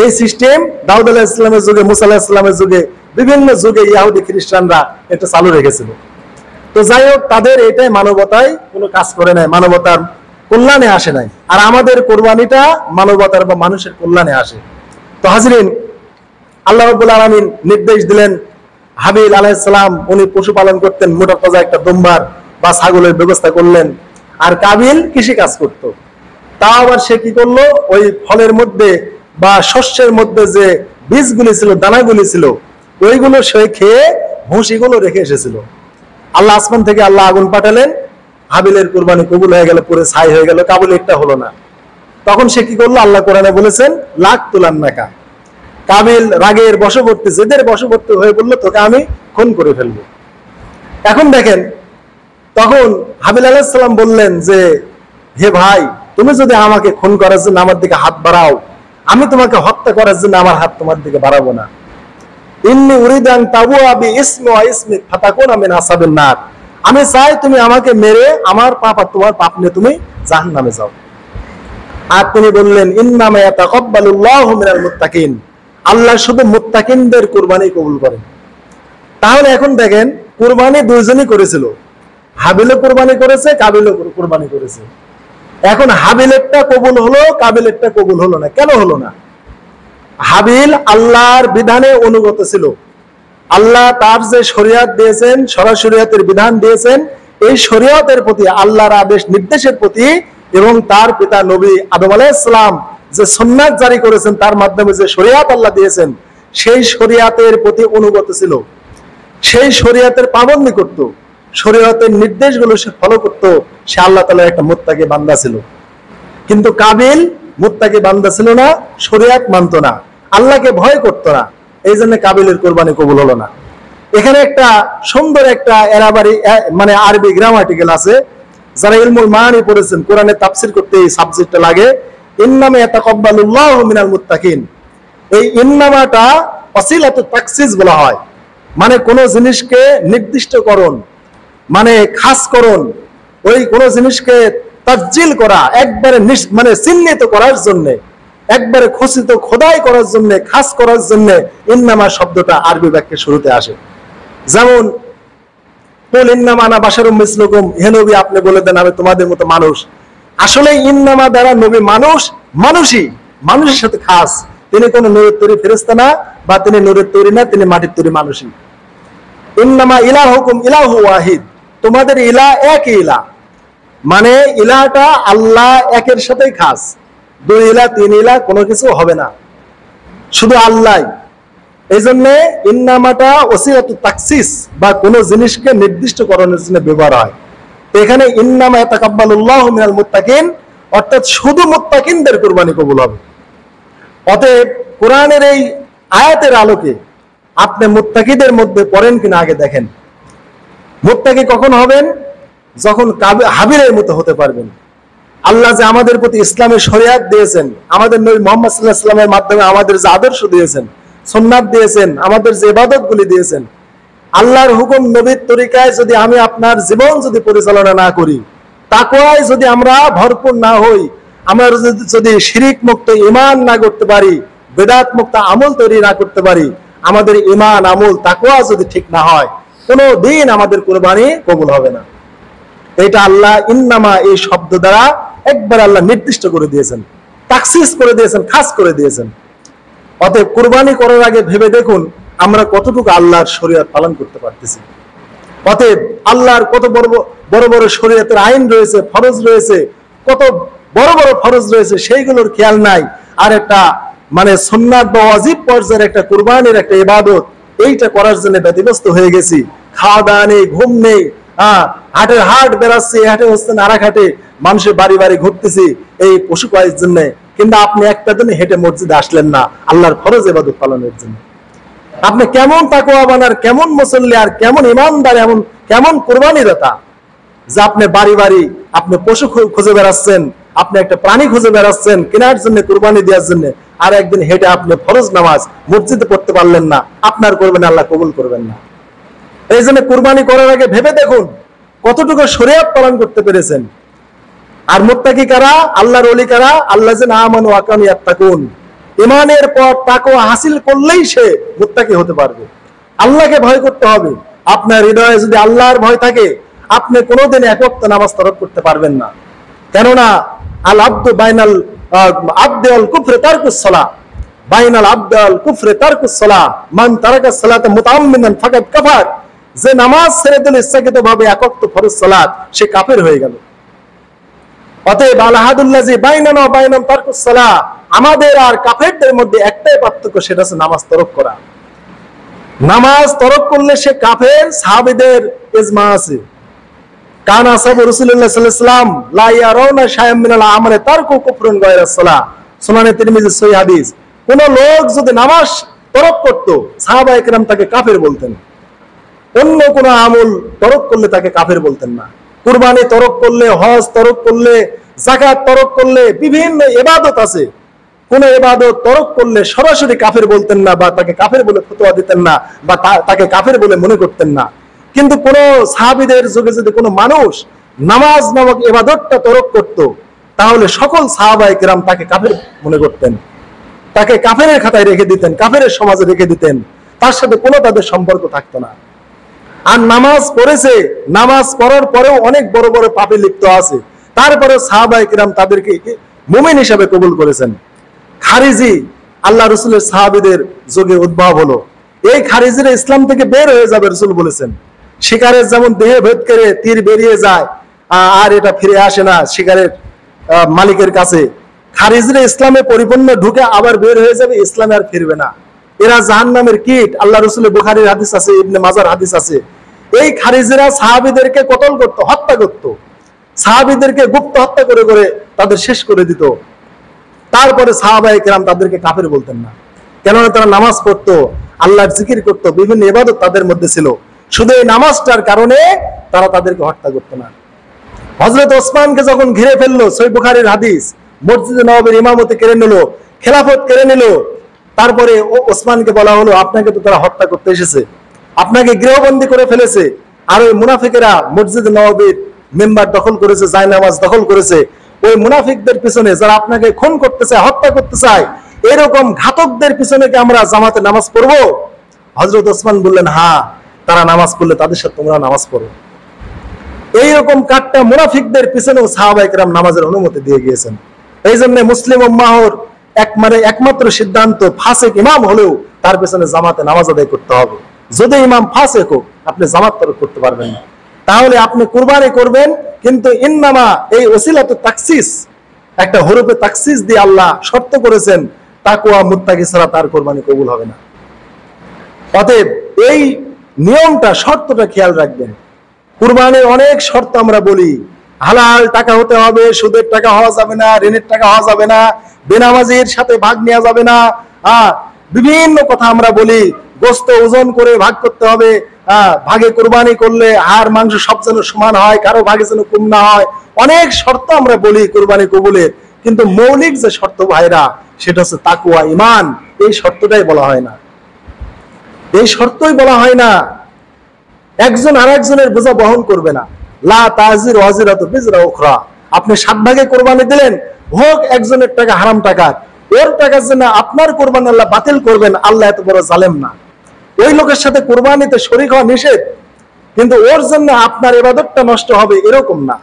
এই সিস্টেম দাউদ আলাইহিস সালামের যুগে, মুসা আলাইহিস সালামের যুগে, বিভিন্ন যুগে ইহুদি খ্রিস্টানরা এটা চালু রেখেছিল। তো যাই হোক, তাদের এটাই মানবতায় কোনো কাজ করে নাই, মানবতার কল্যাণে আসে নাই। আর আমাদের কোরবানিটা মানবতার বা মানুষের কল্যাণে আসে। তো হাজরিন, আল্লাহ রাব্বুল আলামিন নির্দেশ দিলেন, হাবিল আলাইহিস সালাম উনি পশুপালন করতেন, মোটা তাজা একটা দুম্বার বা ছাগলের ব্যবস্থা করলেন। আর কাবিল কৃষি কাজ করত। তাও আবার সে কি করলো, ওই ফলের মধ্যে বা শস্যের মধ্যে যে বীজগুলি ছিল, দানাগুলি ছিল, ওইগুলো সে খেয়ে ভুসিগুলো রেখে এসেছিল। আল্লাহ আসমান থেকে আল্লাহ আগুন পাঠালেন, হাবিলের কুরবানি কবুল হয়ে গেল, পুরো ছাই হয়ে গেল, কাবুল একটা হলো না। তখন সে কি করলো, আল্লাহ কোরআনে বলেছেন লাখ তুলান নাকা। কাবিল রাগের বশবর্তী, জেদের বশবর্তী হয়ে বললো তোকে আমি খুন করে ফেলবো। এখন দেখেন, তখন হাবিল আলাইহিস সালাম বললেন যে হে ভাই, তুমি যদি আমাকে খুন করার জন্য আমার দিকে হাত বাড়াও, আমি তোমাকে হত্যা করার জন্য আমার হাত তোমার দিকে বাড়াবো না। ইন্নী উরিদু আন তাবুআ বিইসমি ওয়া ইসমিক ফাতাকুনা মিন আসহাবিন নার। আমি চাই তুমি আমাকে মেরে আমার পাপ আর তোমার পাপ নিয়ে তুমি জাহান্নামে যাও। আর তিনি বললেন ইন্নামা ইয়াতাকাব্বালুল্লাহু মিনাল মুত্তাকিন, আল্লাহ শুধু মুত্তাকিনদের কুরবানি কবুল করেন। তাহলে এখন দেখেন, কুরবানি দুইজনই করেছিল, হাবিলও কুরবানি করেছে, কাবিলও কুরবানি করেছে। এখন হাবিলেরটা কবুল হলো, কাবিলেরটা কবুল হলো না। কেন হলো না? হাবিল আল্লাহর বিধানে অনুগত ছিল। আল্লাহ তার যে শরিয়ত দিয়েছেন, শরিয়তের বিধান দিয়েছেন, এই শরিয়তের প্রতি, আল্লাহর আদেশ নির্দেশের প্রতি, এবং তার পিতা নবী আদম আলাইহিস সালাম যে সুন্নাত জারি করেছেন, তার মাধ্যমে যে শরিয়ত আল্লাহ দিয়েছেন, সেই শরিয়তের প্রতি অনুগত ছিল, সেই শরিয়তের পাবন্দি করত, শরিয়তের নির্দেশগুলো সে ফলো করত। সে আল্লাহ তাআলার একটা মুত্তাকি বান্দা ছিল। কিন্তু কাবিল মুত্তাকি বান্দা ছিল না, শরিয়ত মানত না, আল্লাহকে ভয় করত না। এই জন্য কাবিলের কোরবানি কবুল হলো না। এখানে একটা সুন্দর একটা এরাবারি মানে আরবি গ্রামাটিক্যাল আছে, যারা ইলমুল মানি পড়েছেন, কোরআনে তাফসীর করতে এই সাবজেক্টটা লাগে। ইন্নামা ইয়াতাকাব্বালুল্লাহু মিনাল মুত্তাকিন। এই ইন্নামাটা ওয়াসিলাতুত তাকসিস বলা হয়, মানে কোন জিনিসকে নির্দিষ্টকরণ, মানে খাসকরণ, ওই কোন জিনিসকে তাসজিল করা, একবারে মানে চিহ্নিত করার জন্য, একবারে খচিত খোদাই করার জন্য, খাস করার জন্য ইন্নামা শব্দটা আরবি বাক্যে শুরুতে আসে। যেমন কুল ইন্নামা আনা বাশারুম মিসলুকুম, হে নবী আপনি বলে দেন আমি তোমাদের মতো মানুষ। আসলে ইন্নামা দ্বারা নবী মানুষই, মানুষের সাথে খাস। তিনি কোন নূরের তৈরি ফেরেশতা না, বা তিনি নূরের তৈরি না, তিনি মাটির তৈরি মানুষই। ইন্নামা ইলাহুকুম ইলাহু ওয়াহিদ, তোমাদের ইলাহ একই ইলাহ, মানে ইলাহটা আল্লাহ একের সাথেই খাস। দুই ইলাহ তিন ইলাহ কোনো কিছু হবে না, শুধু আল্লাহ। এই জন্য ইন্নামাটা ওসিলাতুত তাকসিস, বা কোন জিনিসকে নির্দিষ্টকরণের জন্য ব্যবহার হয়। তো এখানে ইন্নামা ইয়াতাকাব্বালুল্লাহু মিনাল মুত্তাকিন, অর্থাৎ শুধু মুত্তাকিনদের কুরবানি কবুল হবে। অতএব কোরআনের এই আয়াতের আলোকে আপনি মুত্তাকিদের মধ্যে পড়েন কিনা আগে দেখেন। মুত্তাকি কখন হবেন? যখন হাবিলের মতো হতে পারবেন। আল্লাহ যে আমাদের প্রতি ইসলামের শরিয়ত দিয়েছেন, আমাদের নবী মুহাম্মদ সাল্লাল্লাহু আলাইহি ওয়াসাল্লামের মাধ্যমে আমাদের যে আদর্শ দিয়েছেন, সুন্নাত দিয়েছেন, আমাদের যে ইবাদতগুলি দিয়েছেন, আল্লাহর হুকুম নবীর তরিকায় যদি আমি আপনার জীবন যদি পরিচালনা না করি, তাকওয়ায় যদি আমরা ভরপুর না হই, আমরা যদি শিরিক মুক্ত ঈমান না করতে পারি, বিদআত মুক্ত আমল তৈরি না করতে পারি, আমাদের ঈমান আমল তাকওয়া যদি ঠিক না হয়, কোনো দিন আমাদের কুরবানি কবুল হবে না। এটা আল্লাহ ইন্নামা এই শব্দ দ্বারা একবার আল্লাহ নির্দিষ্ট করে দিয়েছেন, তাকসিস করে দিয়েছেন, খাস করে দিয়েছেন। অতএব কুরবানি করার আগে ভেবে দেখুন আমরা কতটুকু আল্লাহর শরীয়ত পালন করতে পারতেছি। অতএব আল্লাহর কত বড় বড় বড় শরীয়তের আইন রয়েছে, ফরজ রয়েছে, কত বড় বড় ফরজ রয়েছে, সেইগুলোর খেয়াল নাই। আর একটা মানে সুন্নাত বা ওয়াজিব পর্যায়ের একটা কুরবানির একটা ইবাদত, এইটা করার জন্য ব্যতিব্যস্ত হয়ে গেছি। খাওয়া দাওয়া নেই, ঘুম নেই, হাটের হাট বেড়াচ্ছি, হাটে হচ্ছে আরেক হাটে, মানুষের বাড়ি বাড়ি ঘুরতেছি এই পশু পায়ের জন্য। কিন্তু আপনি একটা দিন হেঁটে মসজিদে আসলেন না আল্লাহর ফরজ ইবাদত পালনের জন্য। আপনি কেমন তাকওয়াবান, আর কেমন মুসল্লি, আর কেমন ইমানদার, এমন কেমন কুরবানিদাতা, যে আপনি বাড়ি বাড়ি আপনি পশু খুঁজে বেড়াচ্ছেন, আপনি একটা প্রাণী খুঁজে বেড়াচ্ছেন কেনার জন্য, কুরবানি দেওয়ার জন্য, আর একদিন হেঁটে আপনি ফরজ নামাজ মসজিদে পড়তে পারলেন না, আপনার কুরবানি আল্লাহ কবুল করবেন না। এই জন্য কুরবানি করার আগে ভেবে দেখুন কতটুকু শরীয়ত পালন করতে পেরেছেন। আর মুত্তাকি কারা? আল্লাহর ওলি কারা? আল্লাযিনা আমানু ওয়া কানু ইয়াত্তাকুন। ঈমানের পর তাকওয়া হাসিল করলেই সে মুত্তাকি হতে পারবে। আল্লাহকে ভয় করতে হবে। আপনার হৃদয়ে যদি আল্লাহর ভয় থাকে, আপনি কোনোদিন এক ওয়াক্ত নামাজ তরক করতে পারবেন না। কেননা আল আব্দু বাইনাল আবদি ওয়াল কুফরি তারকুস সালাহ, বাইনাল আবদি ওয়াল কুফরি তারকুস সালাহ, মান তারাকা সালাতা মুতাআম্মিদান ফাকাদ কাফার। যে নামাজ ছেড়ে দিল ইচ্ছাকৃতভাবে এক ওয়াক্ত ফরজ সালাত, সে কাফের হয়ে গেল। অতএব আল আহাদুল্লাযী বাইনানা ওয়া বাইনাহুম তারকুস সালাহ, আমাদের আর কাফেরদের মধ্যে একটাই পার্থক্য, সেটা হচ্ছে নামাজ তরক করা। নামাজ তরক করলে সে কাফের। সাহাবীদের ইজমা আছে, কান আসহাবু রাসূলুল্লাহ সাল্লাল্লাহু আলাইহি ওয়াসাল্লাম লা ইয়ারাউনা শাইআম মিনাল আমালি তারকু কুফরুন গায়রাস সালাহ। সুনানে তিরমিজি সহিহ হাদিস। কোন লোক যদি নামাজ তরক করত, সাহাবায়ে কেরাম তাকে কাফের বলতেন। অন্য কোন আমল তরক করলে তাকে কাফের বলতেন না। কুরবানি তরক করলে, হজ তরক করলে, যাকাত তরক করলে, বিভিন্ন ইবাদত আছে, কোন ইবাদত তরক করলে সরাসরি কাফের বলতেন না, বা তাকে কাফের বলে ফতোয়া দিতেন না, বা তাকে কাফের বলে মনে করতেন না। কিন্তু কোন সাহাবীদের যুগে যদি কোনো মানুষ নামাজ নামক ইবাদতটা তরক করত, তাহলে সকল সাহাবায়ে কেরাম তাকে কাফের মনে করতেন, তাকে কাফেরের খাতায় রেখে দিতেন, কাফেরের সমাজে রেখে দিতেন, তার সাথে কোনো তাদের সম্পর্ক থাকতো না। আর নামাজ পড়েছে, নামাজ পড়ার পরেও অনেক বড় বড় পাপে লিপ্ত আছে, তারপরে সাহাবায়ে কিরাম তাদেরকে মুমিন হিসেবে কবুল করেছেন। খারিজি আল্লাহ রসুলের সাহাবীদের যুগে উদ্ভব হলো। এই খারিজিরা ইসলাম থেকে বের হয়ে যাবে রসুল বলেছেন। শিকারের যেমন দেহে ভেদ করে তীর বেরিয়ে যায় আর এটা ফিরে আসে না শিকারের মালিকের কাছে, খারিজিরা ইসলামে পরিপূর্ণ ঢুকে আবার বের হয়ে যাবে, ইসলামে আর ফিরবে না। এরা জাহান্নামের কীট। আল্লাহ রসুলের বুখারীর হাদিস আছে, ইবনে মাজার হাদিস আছে। এই খারিজিরা সাহাবীদেরকে কতল করত, হত্যা করত, সাহাবীদেরকে গুপ্ত হত্যা করে করে তাদের শেষ করে দিত। তারপরে সাহাবায়ে কেরাম তাদেরকে কাফের বলতেন না, কেননা তারা নামাজ পড়তো, আল্লাহর জিকির করতো, বিভিন্ন ইবাদত তাদের মধ্যে ছিল। শুধু এই নামাজটার কারণে তারা তাদেরকে হত্যা করতো না। হযরত ওসমানকে যখন ঘিরে ফেললো, সহিহ বুখারীর হাদিস, মসজিদে নববীর ইমামতি কেড়ে নিল, খেলাফত কেড়ে নিল, তারপরে ওসমানকে বলা হলো আপনাকে তো তারা হত্যা করতে এসেছে, আপনাকে গৃহবন্দী করে ফেলেছে। আর ওই মুনাফিকেরা মসজিদে নববীর মেম্বার দখল করেছে, জায়নামাজ দখল করেছে। ওই মুনাফিকদের পিছনে যারা আপনাকে খুন করতে চায়, হত্যা করতে চায়, এরকম ঘাতকদের পিছনে কি আমরা জামাতে নামাজ পড়বো? হযরত ওসমান বললেন হ্যাঁ, তারা নামাজ পড়লে তাদের সাথে তোমরা নামাজ পড়ো। এইরকম কাটটা মুনাফিকদের পিছনেও সাহাবায়ে কেরাম নামাজের অনুমতি দিয়ে গিয়েছেন। এই জন্য মুসলিম উম্মাহর একমাত্র সিদ্ধান্ত, ফাসিক ইমাম হলেও তার পেছনে জামাতে নামাজ আদায় করতে হবে। যদি ইমাম ফাসিক হোক, আপনি জামাত তরক করতে পারবেন না। তাহলে আপনি কুরবানি করবেন, কিন্তু ইন্নামা এই ওসিলাতু তাকসিস, একটা হরফে তাকসিস দিয়ে আল্লাহ শর্ত করেছেন, তাকওয়া মুত্তাকি ছাড়া তার কুরবানি কবুল হবে না। অতএব এই নিয়মটা, শর্তটা খেয়াল রাখবেন। কুরবানির অনেক শর্ত আমরা বলি, হালাল টাকা হতে হবে, সুদের টাকা হওয়া যাবে না, ঋণের টাকা হওয়া যাবে না, বেনামাজির সাথে ভাগ নেওয়া যাবে না, বিভিন্ন কথা আমরা বলি। গোশত ওজন করে ভাগ করতে হবে, ভাগে কুরবানি করলে হাড় মাংস সব যেন সমান হয়, কারো ভাগে যেন কম না হয়। অনেক শর্ত আমরা বলি কুরবানি কবুলের, কিন্তু মৌলিক যে শর্ত ভাইরা, সেটা হচ্ছে তাকওয়া, ঈমান। এই শর্তটাই বলা হয় না, এই শর্তই বলা হয় না। একজন আরেকজনের বোঝা বহন করবে না। লা তাজির ওয়াজিরাতু বিজরা উখরা। আপনি 7 ভাগে কুরবানি দিলেন, হোক একজনের টাকা হারাম টাকা, ওর টাকার জন্য আপনার কুরবানি আল্লাহ বাতিল করবেন, আল্লাহ এত বড় জালেম না। ওই লোকের সাথে কুরবানিতে শরীক হওয়া নিষেধ, কিন্তু ওর জন্য আপনার ইবাদতটা নষ্ট হবে, এরকম না।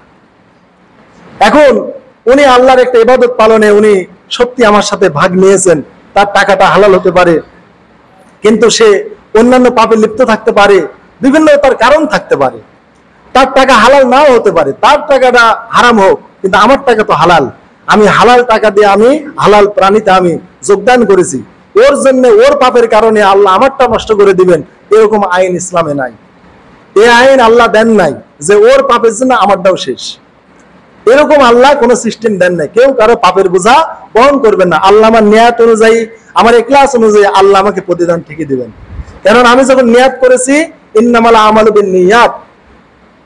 এখন উনি আল্লাহর একটা ইবাদত পালনে উনি সত্যি আমার সাথে ভাগ নিয়েছেন, তার টাকাটা হালাল হতে পারে, কিন্তু সে অন্যান্য পাপে লিপ্ত থাকতে পারে, বিভিন্ন তার কারণ থাকতে পারে। তার টাকা হালাল নাও হতে পারে, তার টাকাটা হারাম হোক, কিন্তু আমার টাকা তো হালাল। আমি হালাল টাকা দিয়ে আমি হালাল প্রাণীতে আমি যোগদান করেছি, ওর জন্য ওর পাপের কারণে আল্লাহ আমারটা নষ্ট করে দিবেন, এরকম আইন ইসলামে নাই। এই আইন আল্লাহ দেন নাই যে ওর পাপের জন্য আমারটাও শেষ, এরকম আল্লাহ কোন সিস্টেম দেন নাই। কেউ কারো পাপের বোঝা বহন করবেন না। আল্লাহ আমার নিয়াত অনুযায়ী, আমার ইখলাস অনুযায়ী আল্লাহ আমাকে প্রতিদান ঠিকই দিবেন। কারণ আমি যখন নিয়াত করেছি, ইন্নামাল আমালু বিন্নিয়াত,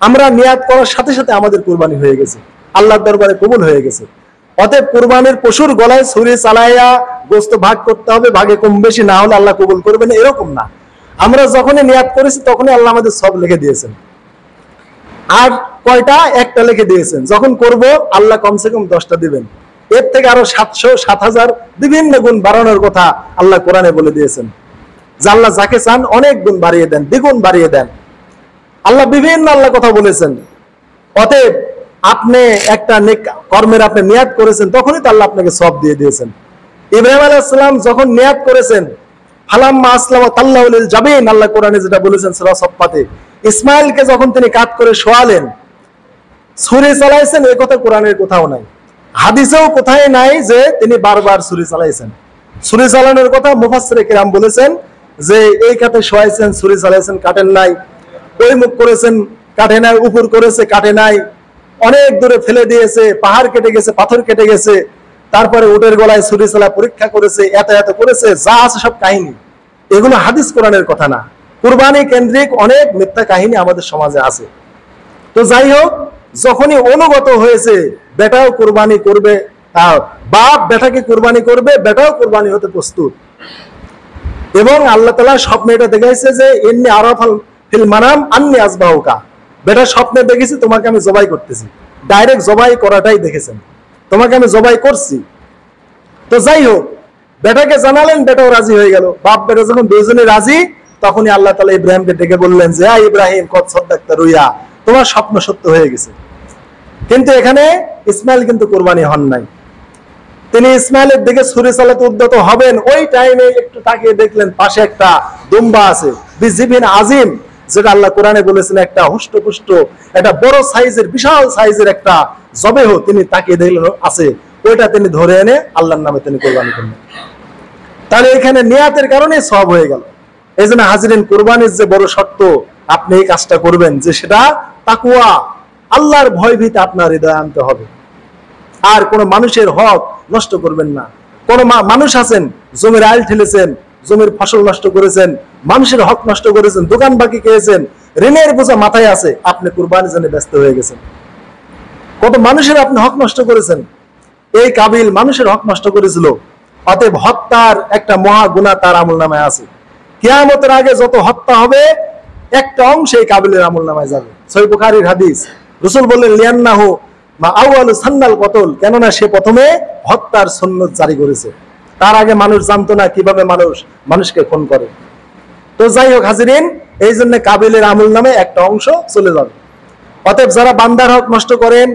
আমরা নিয়াত করার সাথে সাথে আমাদের কুরবানি হয়ে গেছে, আল্লাহর দরবারে কবুল হয়ে গেছে। অতএব কুরবানির পশুর গলায় ছুরি চালাইয়া গোশত ভাগ করতে হবে, ভাগে কম বেশি না হলে আল্লাহ কবুল করবেন, এরকম না। আমরা যখনই নিয়াত করেছি তখনই আল্লাহ আমাদের সব লিখে দিয়েছেন। আর কয়টা? একটা লিখে দিয়েছেন। যখন করব আল্লাহ কমসে কম 10টা দিবেন, এর থেকে আরো 700, 7000 বিভিন্ন গুণ বাড়ানোর কথা আল্লাহ কোরআনে বলে দিয়েছেন। যে আল্লাহ যাকে চান অনেক গুণ বাড়িয়ে দেন, দ্বিগুণ বাড়িয়ে দেন। আল্লাহ বিভিন্ন কথা বলেছেন। অতএব আপনি একটা নেক কর্মের আপনি নিয়াত করেছেন, তখনই তো আল্লাহ আপনাকে সওয়াব দিয়ে দিয়েছেন। ইব্রাহিম আলাইহিস সালাম যখন নিয়াত করেছেন, ফালাম্মা আসলামা তাল্লাহু লিল জাবিন, আল্লাহ কোরআনে যেটা বলেছেন সূরা সফফাতে, ইসমাইলকে যখন তিনি কাঁধ করে শোয়ালেন, ছুরি চালাইছেন, এই কথা কোরআনের কোথাও নাই, হাদিসেও কোথায় নাই যে তিনি বারবার ছুরি চালাইছেন। ছুরি চালানোর কথা মুফাসসিরে কিরাম বলেছেন যে এই কাঁধে শোয়াইছেন, ছুরি চালাইছেন, কাটেন নাই, ওই মুখ করেছেন, কাটে নাই, উপর করেছে, কাটে নাই, অনেক দূরে ফেলে দিয়েছে, পাহাড় কেটে গেছে, পাথর কেটে গেছে, তারপরে উটের গলায় ছুরি চালা পরীক্ষা করেছে, এত এত করেছে, যা আছে সব কাহিনী। এগুলো হাদিস কোরআনের কথা না। কুরবানি কেন্দ্রিক অনেক মিথ্যা কাহিনী আমাদের সমাজে আছে। তো যাই হোক, যখনই অনুগত হয়েছে বেটাও কুরবানি করবে, বাপ বেটাকে কুরবানি করবে, বেটাও কুরবানি হতে প্রস্তুত। এবং আল্লাহ তাআলা স্বপ্নে এটা দেখাইছে যে ইন্নী আরাফাল ফিল মানাম আন্নী আযবাহুকা, বেটা স্বপ্নে দেখেছি তোমাকে আমি জবাই করতেছি। ডাইরেক্ট জবাই করাটাই দেখেছেন, তোমাকে আমি জবাই করছি। তো যাই হোক, বেটাকে জানালেন, বেটাও রাজি হয়ে গেল। বাপ বেটা যখন দুজনে রাজি, তখনই আল্লাহ তাআলা ইব্রাহিমকে ডেকে বললেন যে ইব্রাহিম কদ সাদ্দাকতা রুইয়া, তোমার স্বপ্ন সত্য হয়ে গেছে। কিন্তু এখানে ইসমাইল কিন্তু কুরবানি হন নাই। তিনি ইসমাইলের দিকে ছুরি চালাতে উদ্যত হবেন, ওই টাইমে একটু তাকিয়ে দেখলেন পাশে একটা দুম্বা আছে, বিজিবিন আজিম, যেটা আল্লাহ কোরআনে বলেছেন একটা হুষ্টপুষ্ট একটা বড় সাইজের বিশাল সাইজের একটা জবেহ তিনি তাকিয়ে দেখলেন আছে, ওইটা তিনি ধরে এনে আল্লাহর নামে তিনি কোরবানি করলেন। তাহলে এখানে নিয়াতের কারণে সওয়াব হয়ে গেল। এই জন্য হাজিরিন, কুরবানির যে বড় শর্ত আপনি এই কাজটা করবেন যে সেটা তাকওয়া, আল্লাহর ভয়ভীতি আপনার হৃদয়ে আনতে হবে। আর কোন মানুষের হক নষ্ট করবেন না। কোন মানুষ আছেন জমির আইল ঠেলেছেন, জমির ফসল নষ্ট করেছেন, মানুষের হক নষ্ট করেছেন, দোকান বাকি খেয়েছেন, ঋণের বোঝা মাথায় আছে, আপনি কুরবানির জন্য ব্যস্ত হয়ে গেছেন। কত মানুষের আপনি হক নষ্ট করেছেন। এই কাবিল মানুষের হক নষ্ট করেছিল, অতএব হত্যার একটা মহা গুনাহ তার আমলনামায় আছে। কিয়ামতের আগে যত হত্যা হবে একটা অংশ এই কাবিলের আমলনামায় যাবে। সহিহ বুখারীর হাদিস, রাসূল বললেন লিয়ান্নাহু মা আউয়ালু সান্নাল কতল, কেননা সে প্রথমে হত্যার সুন্নাত জারি করেছে। তার আগে মানুষ জানতো না কিভাবে মানুষকে খুন করে। তো যাই হোক হাজিরিন, এই জন্য কাবিলের আমলনামায় একটা অংশ চলে যাবে। অতএব যারা বান্দার হক নষ্ট করেন,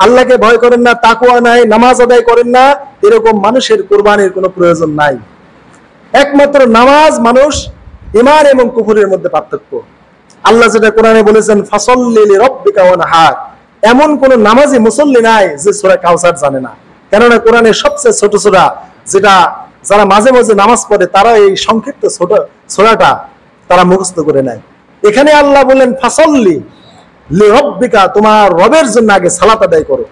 আল্লাহকে ভয় করেন না, তাকওয়া নাই, নামাজ আদায় করেন না, এরকম মানুষের কুরবানির কোনো প্রয়োজন নাই। একমাত্র নামাজ মানুষ ঈমান এবং কুফরের মধ্যে পার্থক্য। আল্লাহ যেটা কোরআনে বলেছেন ফাসাল্লি লিরাব্বিকা ওয়ানহার, এমন কোন নামাজি মুসল্লি নাই যে সূরা কাউসার জানে না। কেননা কোরআনের সবচেয়ে ছোট সূরা, যেটা যারা মাঝে মাঝে নামাজ পড়ে তারা এই সংক্ষিপ্ত ছোট সূরাটা তারা মুখস্থ করে নেয়। এখানে আল্লাহ বলেন ফাসাল্লি লিরাব্বিকা, তোমার রবের জন্য আগে সালাত আদায় করো,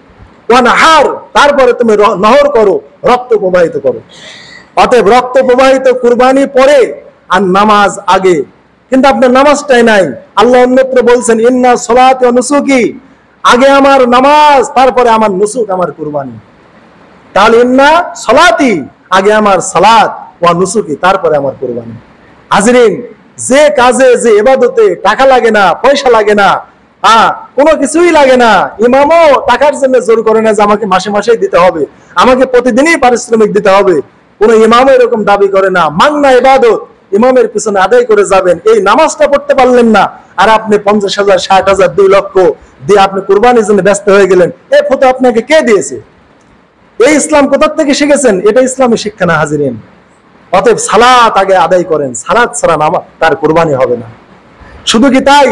ওয়ানহার, তারপরে তুমি নহর করো, রক্ত প্রবাহিত করো। অতএব রক্ত প্রবাহিত কুরবানি পরে আর নামাজ আগে, কিন্তু আপনার নামাজটাই নাই। আল্লাহ অন্যত্র বলছেন ইন্না সলাতি ওয়া নুসুকি, আগে আমার নামাজ, তারপরে আমার নুসুক, আমার কুরবানি। তাহলে ইন্না সলাতি, আগে আমার সালাত, ওয়া নুসুকি, তারপরে আমার কুরবানি। হাজিরিন, যে কাজে যে ইবাদতে টাকা লাগে না, পয়সা লাগে না, কোনো কিছুই লাগে না, ইমামও টাকার জন্য জোর করে না যে আমাকে মাসে মাসেই দিতে হবে, আমাকে প্রতিদিনই পারিশ্রমিক দিতে হবে, কোন ইমামও এরকম দাবি করে না। মাংনা ইবাদত, ইমামের পিছনে আদায় করে যাবেন, এই নামাজটা পড়তে পারলেন না আর আপনি 50,000, 60,000, 2 লক্ষ দিয়ে আপনি কুরবানির জন্য ব্যস্ত হয়ে গেলেন, এই ফতোয়া আপনাকে কে দিয়েছে? এই ইসলাম কোথা থেকে শিখেছেন? এটা ইসলামী শিক্ষা না হাজিরিন। অতএব সালাত আগে আদায় করেন, সালাত ছাড়া নামাজ তার কুরবানি হবে না। শুধু কি তাই,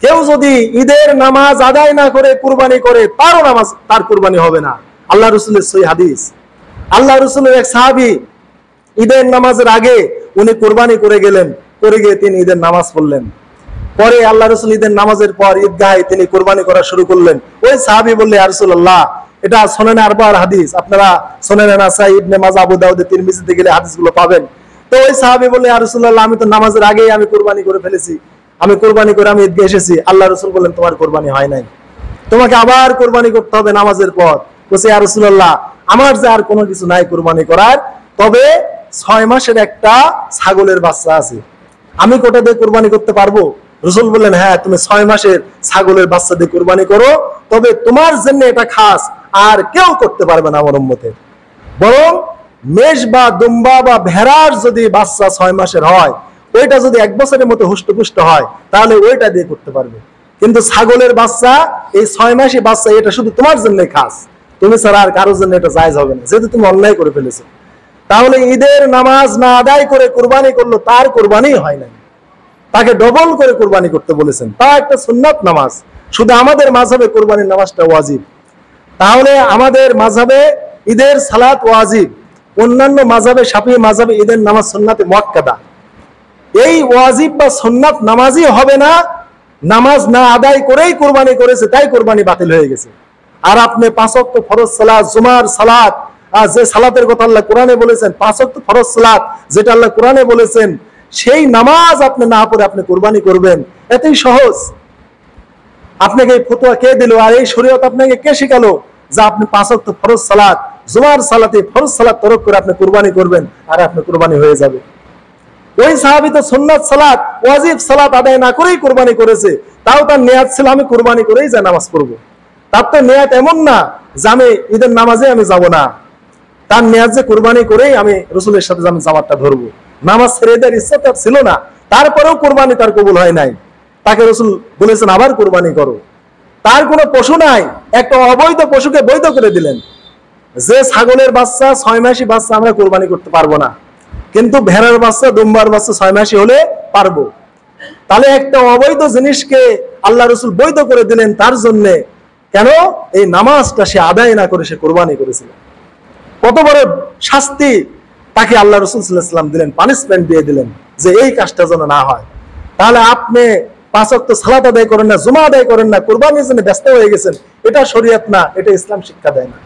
কেউ যদি ঈদের নামাজ আদায় না করে কুরবানি করে, তারও নামাজ, তার কুরবানি হবে না। আল্লাহ রাসূলের সহিহ হাদিস, আল্লাহ রাসূলের এক সাহাবী ঈদের নামাজের আগে উনি কুরবানি করে গেলেন, করে গিয়ে তিনি ঈদের নামাজ পড়লেন। পরে আল্লাহ রাসূল ঈদের নামাজের পর ঈদগাহে তিনি কুরবানি করা শুরু করলেন। ওই সাহাবী বললেন ইয়া রাসূলুল্লাহ, এটা সুনানে আরবা'র হাদিস, আপনারা সুনানে নাসাই, ইবনে মাজাহ, আবু দাউদ, তিরমিজিতে গেলে হাদিসগুলো পাবেন। তো ওই সাহাবী বললেন ইয়া রাসূলুল্লাহ, আমি তো নামাজের আগেই আমি কুরবানি করে ফেলেছি, আমি কুরবানি করে আমি ঈদগাহে এসেছি। আল্লাহ রাসূল বললেন তোমার কুরবানি হয় নাই, তোমাকে আবার কুরবানি করতে হবে নামাজের পর। বলছে ইয়া রাসূলুল্লাহ, আমার যে আর কোনো কিছু নাই কুরবানি করার, তবে 6 মাসের একটা ছাগলের বাচ্চা আছে, আমি কোটা দিয়ে কুরবানি করতে পারবো? রাসূল বললেন হ্যাঁ, তুমি 6 মাসের ছাগলের বাচ্চা দিয়ে কুরবানি করো, তবে তোমার জন্য এটা খাস, আর কেউ করতে পারবে না আমার উম্মতের। বরং মেষ বা দুম্বা বা ভেড়ার যদি বাচ্চা 6 মাসের হয়, ওইটা যদি 1 বছরের মতো হুষ্টপুষ্ট হয়, তাহলে ওইটা দিয়ে করতে পারবে। কিন্তু ছাগলের বাচ্চা, এই 6 মাসের বাচ্চা, এটা শুধু তোমার জন্যই খাস, তুমি ছাড়া আর কারোর জন্য এটা জায়েজ হবে না, যেহেতু তুমি অন্যায় করে ফেলেছো। তাহলে ঈদের নামাজ না আদায় করে কুরবানি করলো, তার কুরবানি হয় না, তাকে ডবল করে কুরবানি করতে বলেছেন, তা একটা সুন্নাত নামাজ। শুধু আমাদের মাযহাবে কুরবানির নামাজটা ওয়াজিব। তাহলে আমাদের মাযহাবে ঈদের সালাত ওয়াজিব, অন্যান্য মাযহাবে, শাফিঈ মাযহাবে ঈদের নামাজ সুন্নাতে মুআক্কাদা। এই ওয়াজিব বা সুন্নাত নামাজই হবে না, নামাজ না আদায় করেই কুরবানি করেছে, তাই কুরবানি বাতিল হয়ে গেছে। আর আপনি 5 ওয়াক্ত ফরজ সালাত, জুমার সালাত, যে সালাতের কথা আল্লাহ কোরআনে বলেছেন, 5 ওয়াক্ত ফরজ সালাত যেটা আল্লাহ কোরআনে বলেছেন, সেই নামাজ আপনি না পড়ে আপনি কুরবানি করবেন, এতই সহজ। আপনাকে এই ফতোয়া কে দিল? আর এই শরীয়ত আপনাকে কে শেখালো যে আপনি 5 ওয়াক্ত ফরজ সালাত, জুমার সালাতে ফরজ সালাত তরক করে আপনি কুরবানি করবেন আর আপনি কুরবানি হয়ে যাবে? ওই সাহাবী তো সুন্নাত সালাত, ওয়াজিব সালাত আদায় না করেই কুরবানি করেছে, তাও তার নিয়াত ছিল আমি কুরবানি করেই যা নামাজ পড়বো। তার তো নিয়াত এমন না যে আমি ঈদের নামাজে আমি যাব না, তার নিয়াত যে কুরবানি করেই আমি রাসূলের সাথে আমি জামাতটা ধরবো। নামাজ ছেড়ে দেওয়ার ইচ্ছা তার ছিল না, তারপরেও কুরবানি তার কবুল হয় নাই, তাকে রাসূল বলেছেন আবার কুরবানি করো। তার কোনো পশু নাই, একটা অবৈধ পশুকে বৈধ করে দিলেন। যে ছাগলের বাচ্চা 6 মাসি বাচ্চা আমরা কোরবানি করতে পারবো না, কিন্তু ভেড়ার বাচ্চা দুম্বার বাচ্চা 6 মাসি হলে পারবো। তাহলে একটা অবৈধ জিনিসকে আল্লাহ রসুল বৈধ করে দিলেন তার জন্য। কেন? এই নামাজটা সে আদায় না করে সে কোরবানি করেছিল। কত বড় শাস্তি তাকে আল্লাহ রসুল সাল্লাল্লাহু আলাইহি ওয়াসাল্লাম দিলেন, পানিশমেন্ট দিয়ে দিলেন যে এই কাজটা যেন না হয়। তাহলে আপনি 5 ওয়াক্ত সালাত আদায় করেন না, জুমা আদায় করেন না, কোরবানির জন্য ব্যস্ত হয়ে গেছেন, এটা শরীয়ত না, এটা ইসলাম শিক্ষা দেয় না।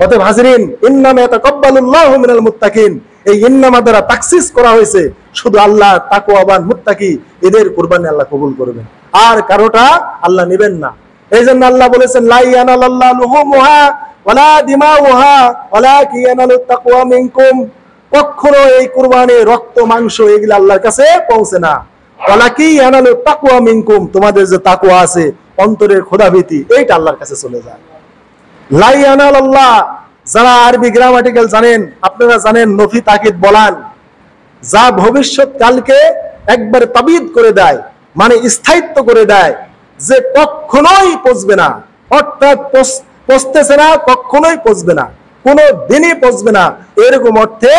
অতএব হাজিরিন, ইন্নামা ইয়াতাকাব্বালুল্লাহু মিনাল মুত্তাকিন, এই ইন্নামা দ্বারা তাকসিস করা হয়েছে শুধু আল্লাহ তাকওয়াবান মুত্তাকি, এদের কুরবানি আল্লাহ কবুল করবেন, আর কারোটা আল্লাহ নেবেন না। এই জন্য আল্লাহ বলেছেন লা ইয়ানালাল্লাহু লুহুমুহা ওয়ালা দিমাউহা ওয়ালাকিন ইয়ানালুত তাকওয়া মিনকুম, কখনো এই কুরবানির রক্ত মাংস এগুলো আল্লাহর কাছে পৌঁছে না। ওয়ালাকিন ইয়ানালুত তাকওয়া মিনকুম, তোমাদের যে তাকওয়া আছে, অন্তরের খোদাভীতি, এইটা আল্লাহর কাছে চলে যায়। লা ইয়ানালাল্লাহ, যারা আরবি গ্রামাটিক্যাল জানেন, আপনারা জানেন নফি তাকিদ বলান, যা ভবিষ্যৎ কালকে একবার তাবিদ করে দেয়, মানে স্থায়িত্ব করে দেয়, যে কখনোই পচবে না, অর্থাৎ পচতেছে না, কখনোই পচবে না, কোনো দিনই পচবে না, এরকম অর্থে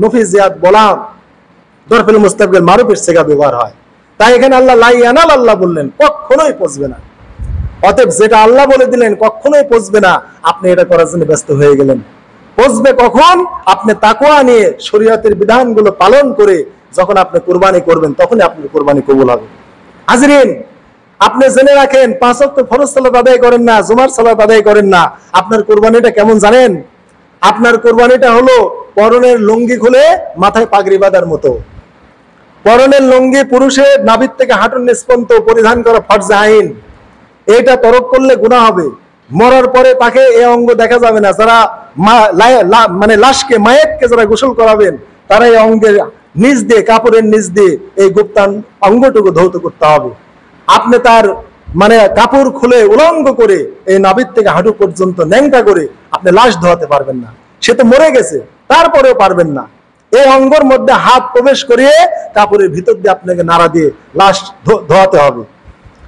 নফি জিয়াদ বলান দরফুল মুস্তাকবিল মারুফের সিগা ব্যবহার হয়। তাই এখানে আল্লাহ লা ইয়ানালাল্লাহ বললেন, কখনোই পচবে না। অতএব যেটা আল্লাহ বলে দিলেন কখনোই পচবে না, আপনি এটা করার জন্য ব্যস্ত হয়ে গেলেন। পচবে কখন? আপনি তাকওয়া নিয়ে শরীয়তের বিধানগুলো পালন করে যখন আপনি কুরবানি করবেন, তখনই আপনার কুরবানি কবুল হবে। হাজিরিন, আপনি জেনে রাখেন 5 ওয়াক্ত ফরজ সালাত আদায় করেন না, জুমার সালাত আদায় করেন না, আপনার কুরবানিটা কেমন জানেন? আপনার কুরবানিটা হলো পরনের লুঙ্গি খুলে মাথায় পাগড়ি বাঁধার মতো। পরনের লুঙ্গি পুরুষের নাভির থেকে হাঁটুর নিচ পর্যন্ত পরিধান করা ফরজে আইন, এটা তরক করলে গুনাহ হবে। মরার পরে তাকে এই অঙ্গ দেখা যাবে না। যারা মানে লাশকে, মায়েতকে যারা গোসল করাবেন, তারা এই অঙ্গের নিচ দিয়ে, কাপড়ের নিচ দিয়ে এই গুপ্তান অঙ্গটুকু ধৌত করতে হবে। আপনি তার মানে কাপড় খুলে উলঙ্গ করে এই নাভির থেকে হাঁটু পর্যন্ত ন্যাংটা করে আপনি লাশ ধোয়াতে পারবেন না। সে তো মরে গেছে, তারপরেও পারবেন না। এই অঙ্গের মধ্যে হাত প্রবেশ করিয়ে কাপড়ের ভিতর দিয়ে আপনাকে নাড়া দিয়ে লাশ ধোয়াতে হবে।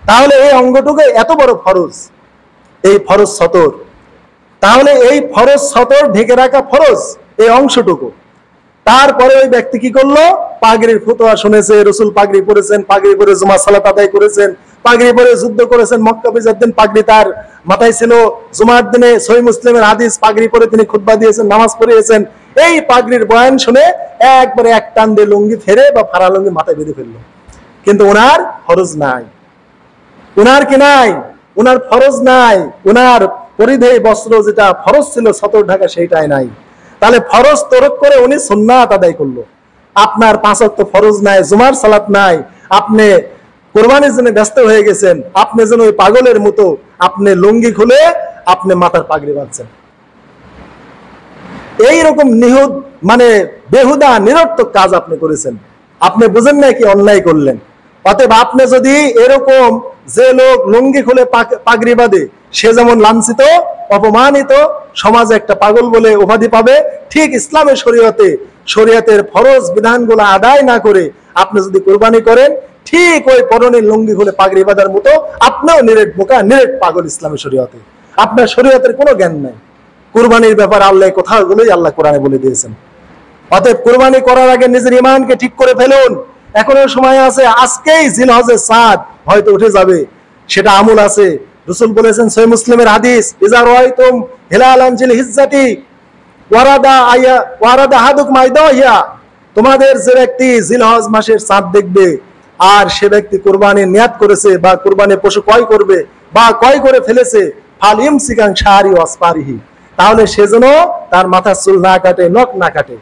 তাহলে এই অঙ্গটুকু এত বড় ফরজ, এই ফরজ সতর। তাহলে এই ফরজ সতর ঢেকে রাখা ফরজ এই অংশটুকু। তারপরে ওই ব্যক্তি কি করলো? পাগড়ির ফতোয়া শুনেছে, রসুল পাগড়ি পরেছেন, পাগড়ি পরে জুমা সালাত আদায় করেছেন, পাগড়ি পরে যুদ্ধ করেছেন, মক্কা বিজয়ের দিন পাগড়ি তার মাথায় ছিল, জুমার দিনে সহিহ মুসলিমের হাদিস, পাগড়ি পরে তিনি খুতবা দিয়েছেন, নামাজ পড়িয়েছেন। এই পাগড়ির বয়ান শুনে একবারে এক টান দিয়ে লুঙ্গি ফেরে বা ফাড়া লুঙ্গি মাথায় বেঁধে ফেললো, কিন্তু ওনার ফরজ নাই। উনার কি নাই? উনার ফরজ নাই। উনার পরিধেয় বস্ত্র যেটা ফরজ ছিল সতর ঢাকা, সেইটাই নাই। তাহলে ফরজ তরক করে উনি সুন্নাত আদায় করলো। আপনার 5 ওয়াক্ত ফরজ নাই, জুমার সালাত নাই, আপনি কুরবানির জন্য ব্যস্ত হয়ে গেছেন। আপনি যেন ওই পাগলের মতো আপনি লুঙ্গি খুলে আপনি মাথার পাগড়ি বাঁধছেন। এইরকম নিহুদ মানে বেহুদা নিরর্থক কাজ আপনি করেছেন। আপনি বুঝেন না কি অন্যায় করলেন। অতএব আপনি যদি এরকম, যে লোক লুঙ্গি খুলে পাগড়ি বাঁধে সে যেমন লাঞ্ছিত, অপমানিত, সমাজে একটা পাগল বলে উপাধি পাবে, ঠিক ইসলামের শরীয়তের ফরজ বিধানগুলো আদায় না করে আপনি যদি কুরবানি করেন, ঠিক ওই পরনের লুঙ্গি খুলে পাগড়ি বাঁধার মতো আপনিও নিরেট বোকা, নিরেট পাগল ইসলামের শরীয়তে। আপনার শরীয়তের কোনো জ্ঞান নাই। কুরবানির ব্যাপারে আল্লাহ কথাগুলোই আল্লাহ কোরআনে বলে দিয়েছেন। অতএব কুরবানি করার আগে নিজের ঈমানকে ঠিক করে ফেলুন। এখনো সময় আছে, আজকেই জিলহজের চাঁদ হয়তো উঠে যাবে, সেটা আমল আছে। রাসূল বলেছেন সহিহ মুসলিমের হাদিস, ইজা রাআইতুম হিলালান জিল হিজ্জাতি ওয়ারাদা আহাদুকুম আইদাহিয়া, তোমাদের যে ব্যক্তি জিলহজ মাসের চাঁদ দেখবে আর সে ব্যক্তি কুরবানির নিয়াত করেছে বা কুরবানির পশু ক্রয় করবে বা ক্রয় করে ফেলেছে, ফাল ইমসিকান শারি ওয়াসপারিহি, তাহলে সে যেন তার মাথার চুল না কাটে, নখ না কাটে,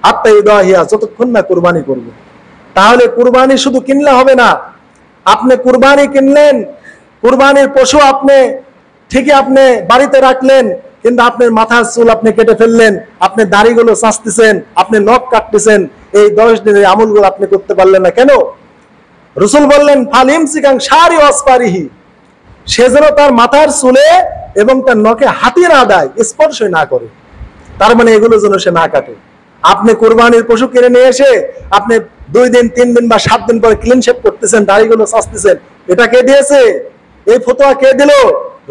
হাত্তা ইদাহিয়া, যতক্ষণ না কুরবানি করবে। তাহলে কুরবানি শুধু কিনলে হবে না। আপনি কুরবানি কিনলেন, কুরবানির পশু আপনি ঠিকই আপনি বাড়িতে রাখলেন, কিন্তু আপনার মাথার চুল আপনি কেটে ফেললেন, আপনি দাড়িগুলো চাঁচতেছেন, আপনি নখ কাটতেছেন, এই 10 দিনের আমলগুলো আপনি করতে পারলেন না কেন? রাসূল বললেন ফাল ইমসিকান শারি ওয়াসপারিহি, সে যেন তার মাথার চুলে এবং তার নখে হাতি না দেয়, স্পর্শই না করে। তার মানে এগুলো যেন সে না কাটে। আপনি কুরবানির পশু কিনে নিয়ে এসে আপনি 2 দিন 3 দিন বা 7 দিন পরে ক্লিন শেভ করতেছেন, দাড়িগুলো চাঁচতেছেন, এটা কে দিয়েছে? এই ফতোয়া কে দিল?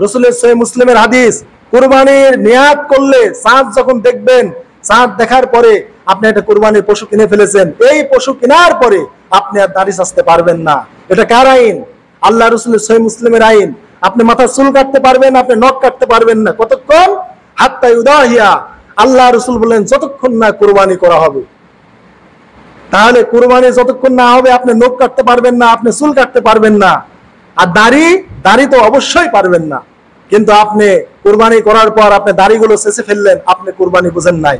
রাসূলের সহিহ মুসলিমের হাদিস। কুরবানির নিয়াত করলে চাঁদ যখন দেখবেন, চাঁদ দেখার পরে আপনি একটা কুরবানির পশু কিনে ফেলেছেন, এই পশু কেনার পরে আপনি আর দাড়ি ছাঁচতে পারবেন না। এটা কার আইন? আল্লাহ রাসূলের সহিহ মুসলিমের আইন। আপনি মাথার চুল কাটতে পারবেন, আপনি নখ কাটতে পারবেন না। কতক্ষণ? হাত্তা ইউদাহিয়া। আল্লাহ রাসূল বলেন যতক্ষণ না কুরবানি করা হবে। তাহলে কুরবানি যতক্ষণ না হবে আপনি নখ কাটতে পারবেন না, আপনি চুল কাটতে পারবেন না। আর দাড়ি তো অবশ্যই পারবেন না। কিন্তু আপনি কুরবানি করার পর আপনি দাড়িগুলো ছেঁচে ফেললেন, আপনি কুরবানি বুঝেন নাই।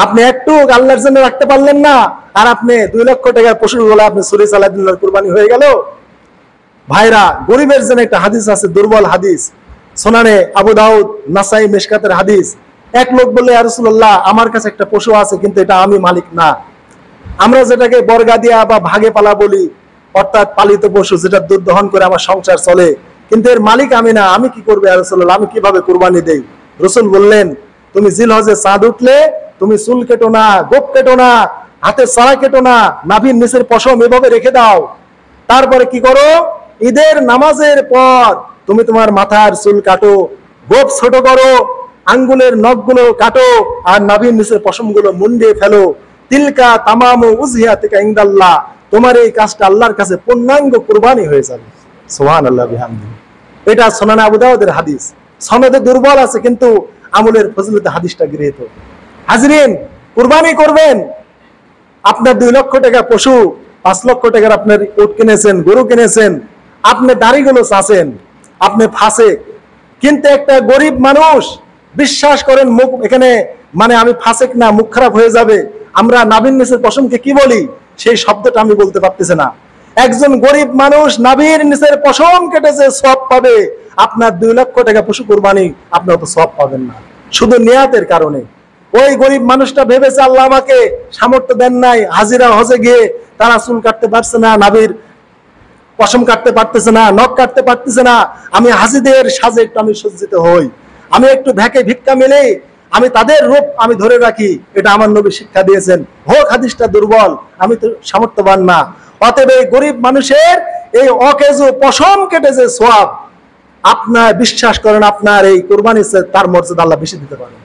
আপনি একটু আল্লাহর জন্য রাখতে পারলেন না, আর আপনি 2 লক্ষ টাকার পশুগুলো আপনি ছুরি চালাই দিলেন, কুরবানি হয়ে গেল। ভাইরা, গরিবের জন্য একটা হাদিস আছে, দুর্বল হাদিস, সুনানে আবু দাউদ, নাসাই, মিশকাতের হাদিস। এক লোক বললে, ইয়া রাসূলুল্লাহ, আমার কাছে একটা পশু আছে, কিন্তু এটা আমি মালিক না। আমরা যেটাকে বর্গাদিয়া বা ভাগে পালা বলি, অর্থাৎ পালিত পশু, যেটা দুধ দহন করে আমার সংসার চলে, কিন্তু এর মালিক আমি না। আমি কি করবো ইয়া রাসূলুল্লাহ? আমি কিভাবে কুরবানি দেই? রাসূল বললেন, তুমি জিলহজে চাঁদ উঠলে তুমি চুল কেটো না, গোপ কেটো না, হাতের ছাড়া কেটো না, নাভির নিচের পশম এভাবে রেখে দাও। তারপরে কি করো? ঈদের নামাজের পর তুমি তোমার মাথার চুল কাটো, গোপ ছোট করো, আঙ্গুলের নখগুলো কাটো, আর নাভির নিচের পশমগুলো মুন্ডে ফেলো। তিলকা তামামু উযহিয়াতিকা ইনদাল্লাহ। তোমার এই কাজটা আল্লাহর কাছে পূর্ণাঙ্গ কুরবানি হয়ে যাবে। সুবহানাল্লাহ বিহামদিহি। এটা সুনানে আবু দাউদের হাদিস। সনদে দুর্বল আছে, কিন্তু আমলের ফজিলতে হাদিসটা গৃহীত। হাজরিন, কুরবানি করবেন, আপনার 2 লক্ষ টাকা পশু, 5 লক্ষ টাকার আপনার উট কিনেছেন, গরু কিনেছেন, আপনি দাড়িগুলো চাচ্ছেন, আপনি ফাসেক। কিন্তু একটা গরিব মানুষ, বিশ্বাস করেন, মুখ এখানে মানে আমি ফাসেক না, মুখ খারাপ হয়ে যাবে। আমরা নাভির নিচের পশমকে কি বলি, সেই শব্দটা আমি বলতে পারতেছি না। একজন গরিব মানুষ নাভির নিচের পশম কেটেছে, সওয়াব পাবে। আপনার 2 লক্ষ টাকা পশু কুরবানি, আপনি অত সওয়াব পাবেন না, শুধু নিয়াতের কারণে। ওই গরিব মানুষটা ভেবেছে আল্লাহ আমাকে সামর্থ্য দেন নাই, হাজিরা হজে গিয়ে তারা চুল কাটতে পারছে না, নাভির পশম কাটতে পারতেছে না, নখ কাটতে পারতেছে না, আমি হাজিদের সাজে একটু আমি সজ্জিত হই, আমি একটু ভেকে ভিক্ষা মেলে আমি তাদের রূপ আমি ধরে রাখি। এটা আমার নবী শিক্ষা দিয়েছেন। হোক হাদিসটা দুর্বল, আমি তো সামর্থ্যবান না। অতএব এই গরিব মানুষের এই অকেজো পশম কেটে যে সওয়াব, আপনার বিশ্বাস করেন, আপনার এই কুরবানির তার মর্যাদা আল্লাহ বেশি দিতে পারেন।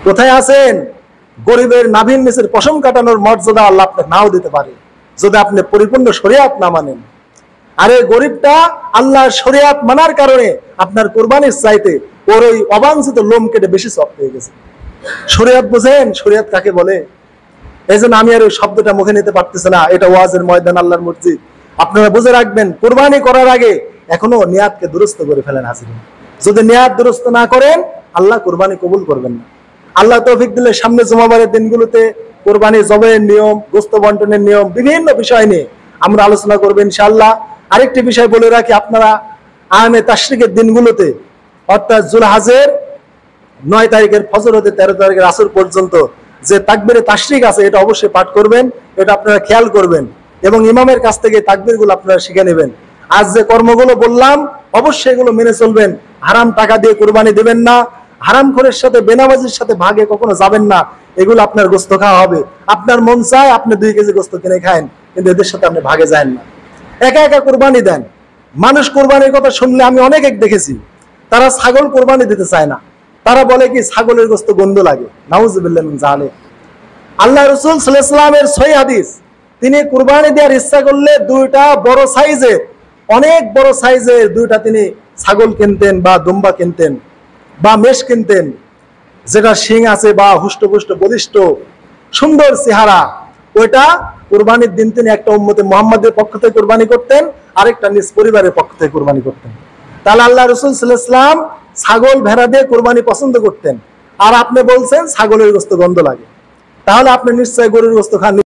কোথায় আছেন? গরিবের নাভির নিচের পশম কাটানোর মর্যাদা আল্লাহ আপনাকে নাও দিতে পারে, যদি আপনি পরিপূর্ণ শরিয়াত না মানেন। আর এই গরিবটা আল্লাহর শরিয়াত মানার কারণে আপনার কুরবানির চাইতে ওর ওই অবাঞ্ছিত লোম কেটে বেশি সওয়াব পেয়ে গেছে। শরিয়াত বুঝেন? শরিয়াত কাকে বলে? এই জন্য আমি আর ওই শব্দটা মুখে নিতে পারতেছি না। এটা ওয়াজের ময়দান, আল্লাহর মসজিদ। আপনারা বুঝে রাখবেন, কুরবানি করার আগে এখনো নিয়াতকে দুরুস্ত করে ফেলেন হাজিরিন। যদি নিয়াত দুরুস্ত না করেন, আল্লাহ কুরবানি কবুল করবেন না। আল্লাহ তৌফিক দিলে সামনে জুমাবারের দিনগুলোতে কুরবানি জবের নিয়ম, গোশত বন্টনের নিয়ম, বিভিন্ন বিষয় নিয়ে আমরা আলোচনা করব ইনশাআল্লাহ। আরেকটি বিষয় বলে রাখি, আপনারা আয়ামে তাশরিকের দিনগুলোতে, অর্থাৎ জুলহাজের 9 তারিখের ফজর হতে 13 তারিখের আসর পর্যন্ত যে তাকবীরে তাশরিক আছে, এটা অবশ্যই পাঠ করবেন। এটা আপনারা খেয়াল করবেন এবং ইমামের কাছ থেকে তাকবীরগুলো আপনারা শিখে নেবেন। আজ যে কর্মগুলো বললাম, অবশ্যই এগুলো মেনে চলবেন। হারাম টাকা দিয়ে কুরবানি দেবেন না, হারামখোরের সাথে, বেনামাজির সাথে ভাগে কখনো যাবেন না। এগুলো আপনার গোশত খাওয়া হবে। আপনার মন চায় আপনি 2 কেজি গোশত কিনে খান, কিন্তু এদের সাথে আপনি ভাগে যান না। একা একা কুরবানি দেন। মানুষ কুরবানির কথা শুনলে আমি অনেক দেখেছি, তারা ছাগল কুরবানি দিতে চায় না। তারা বলে কি, ছাগলের গোশত গন্ধ লাগে। নাউজুবিল্লাহ মিন যালিক। আল্লাহ রাসূল সাল্লাল্লাহু আলাইহি ওয়াসাল্লামের সহিহ হাদিস, তিনি কুরবানি দেওয়ার ইচ্ছা করলে 2টা বড় সাইজের, অনেক বড় সাইজের 2টা তিনি ছাগল কিনতেন বা দুম্বা কিনতেন বা মেষ কিনতেন, যেটা শিং আছে বা হুষ্টপুষ্ট বলিষ্ঠ সুন্দর চেহারা। ওইটা কুরবানির দিন তিনি একটা উম্মতে মুহাম্মাদের পক্ষ থেকে কুরবানি করতেন, আরেকটা নিজ পরিবারের পক্ষ থেকে কুরবানি করতেন। তাহলে আল্লাহ রাসূল সাল্লাল্লাহু আলাইহি ওয়াসাল্লাম ছাগল ভেড়া দিয়ে কুরবানি পছন্দ করতেন, আর আপনি বলছেন ছাগলের গোশত গন্ধ লাগে। তাহলে আপনি নিশ্চয় গরুর গোশত খান।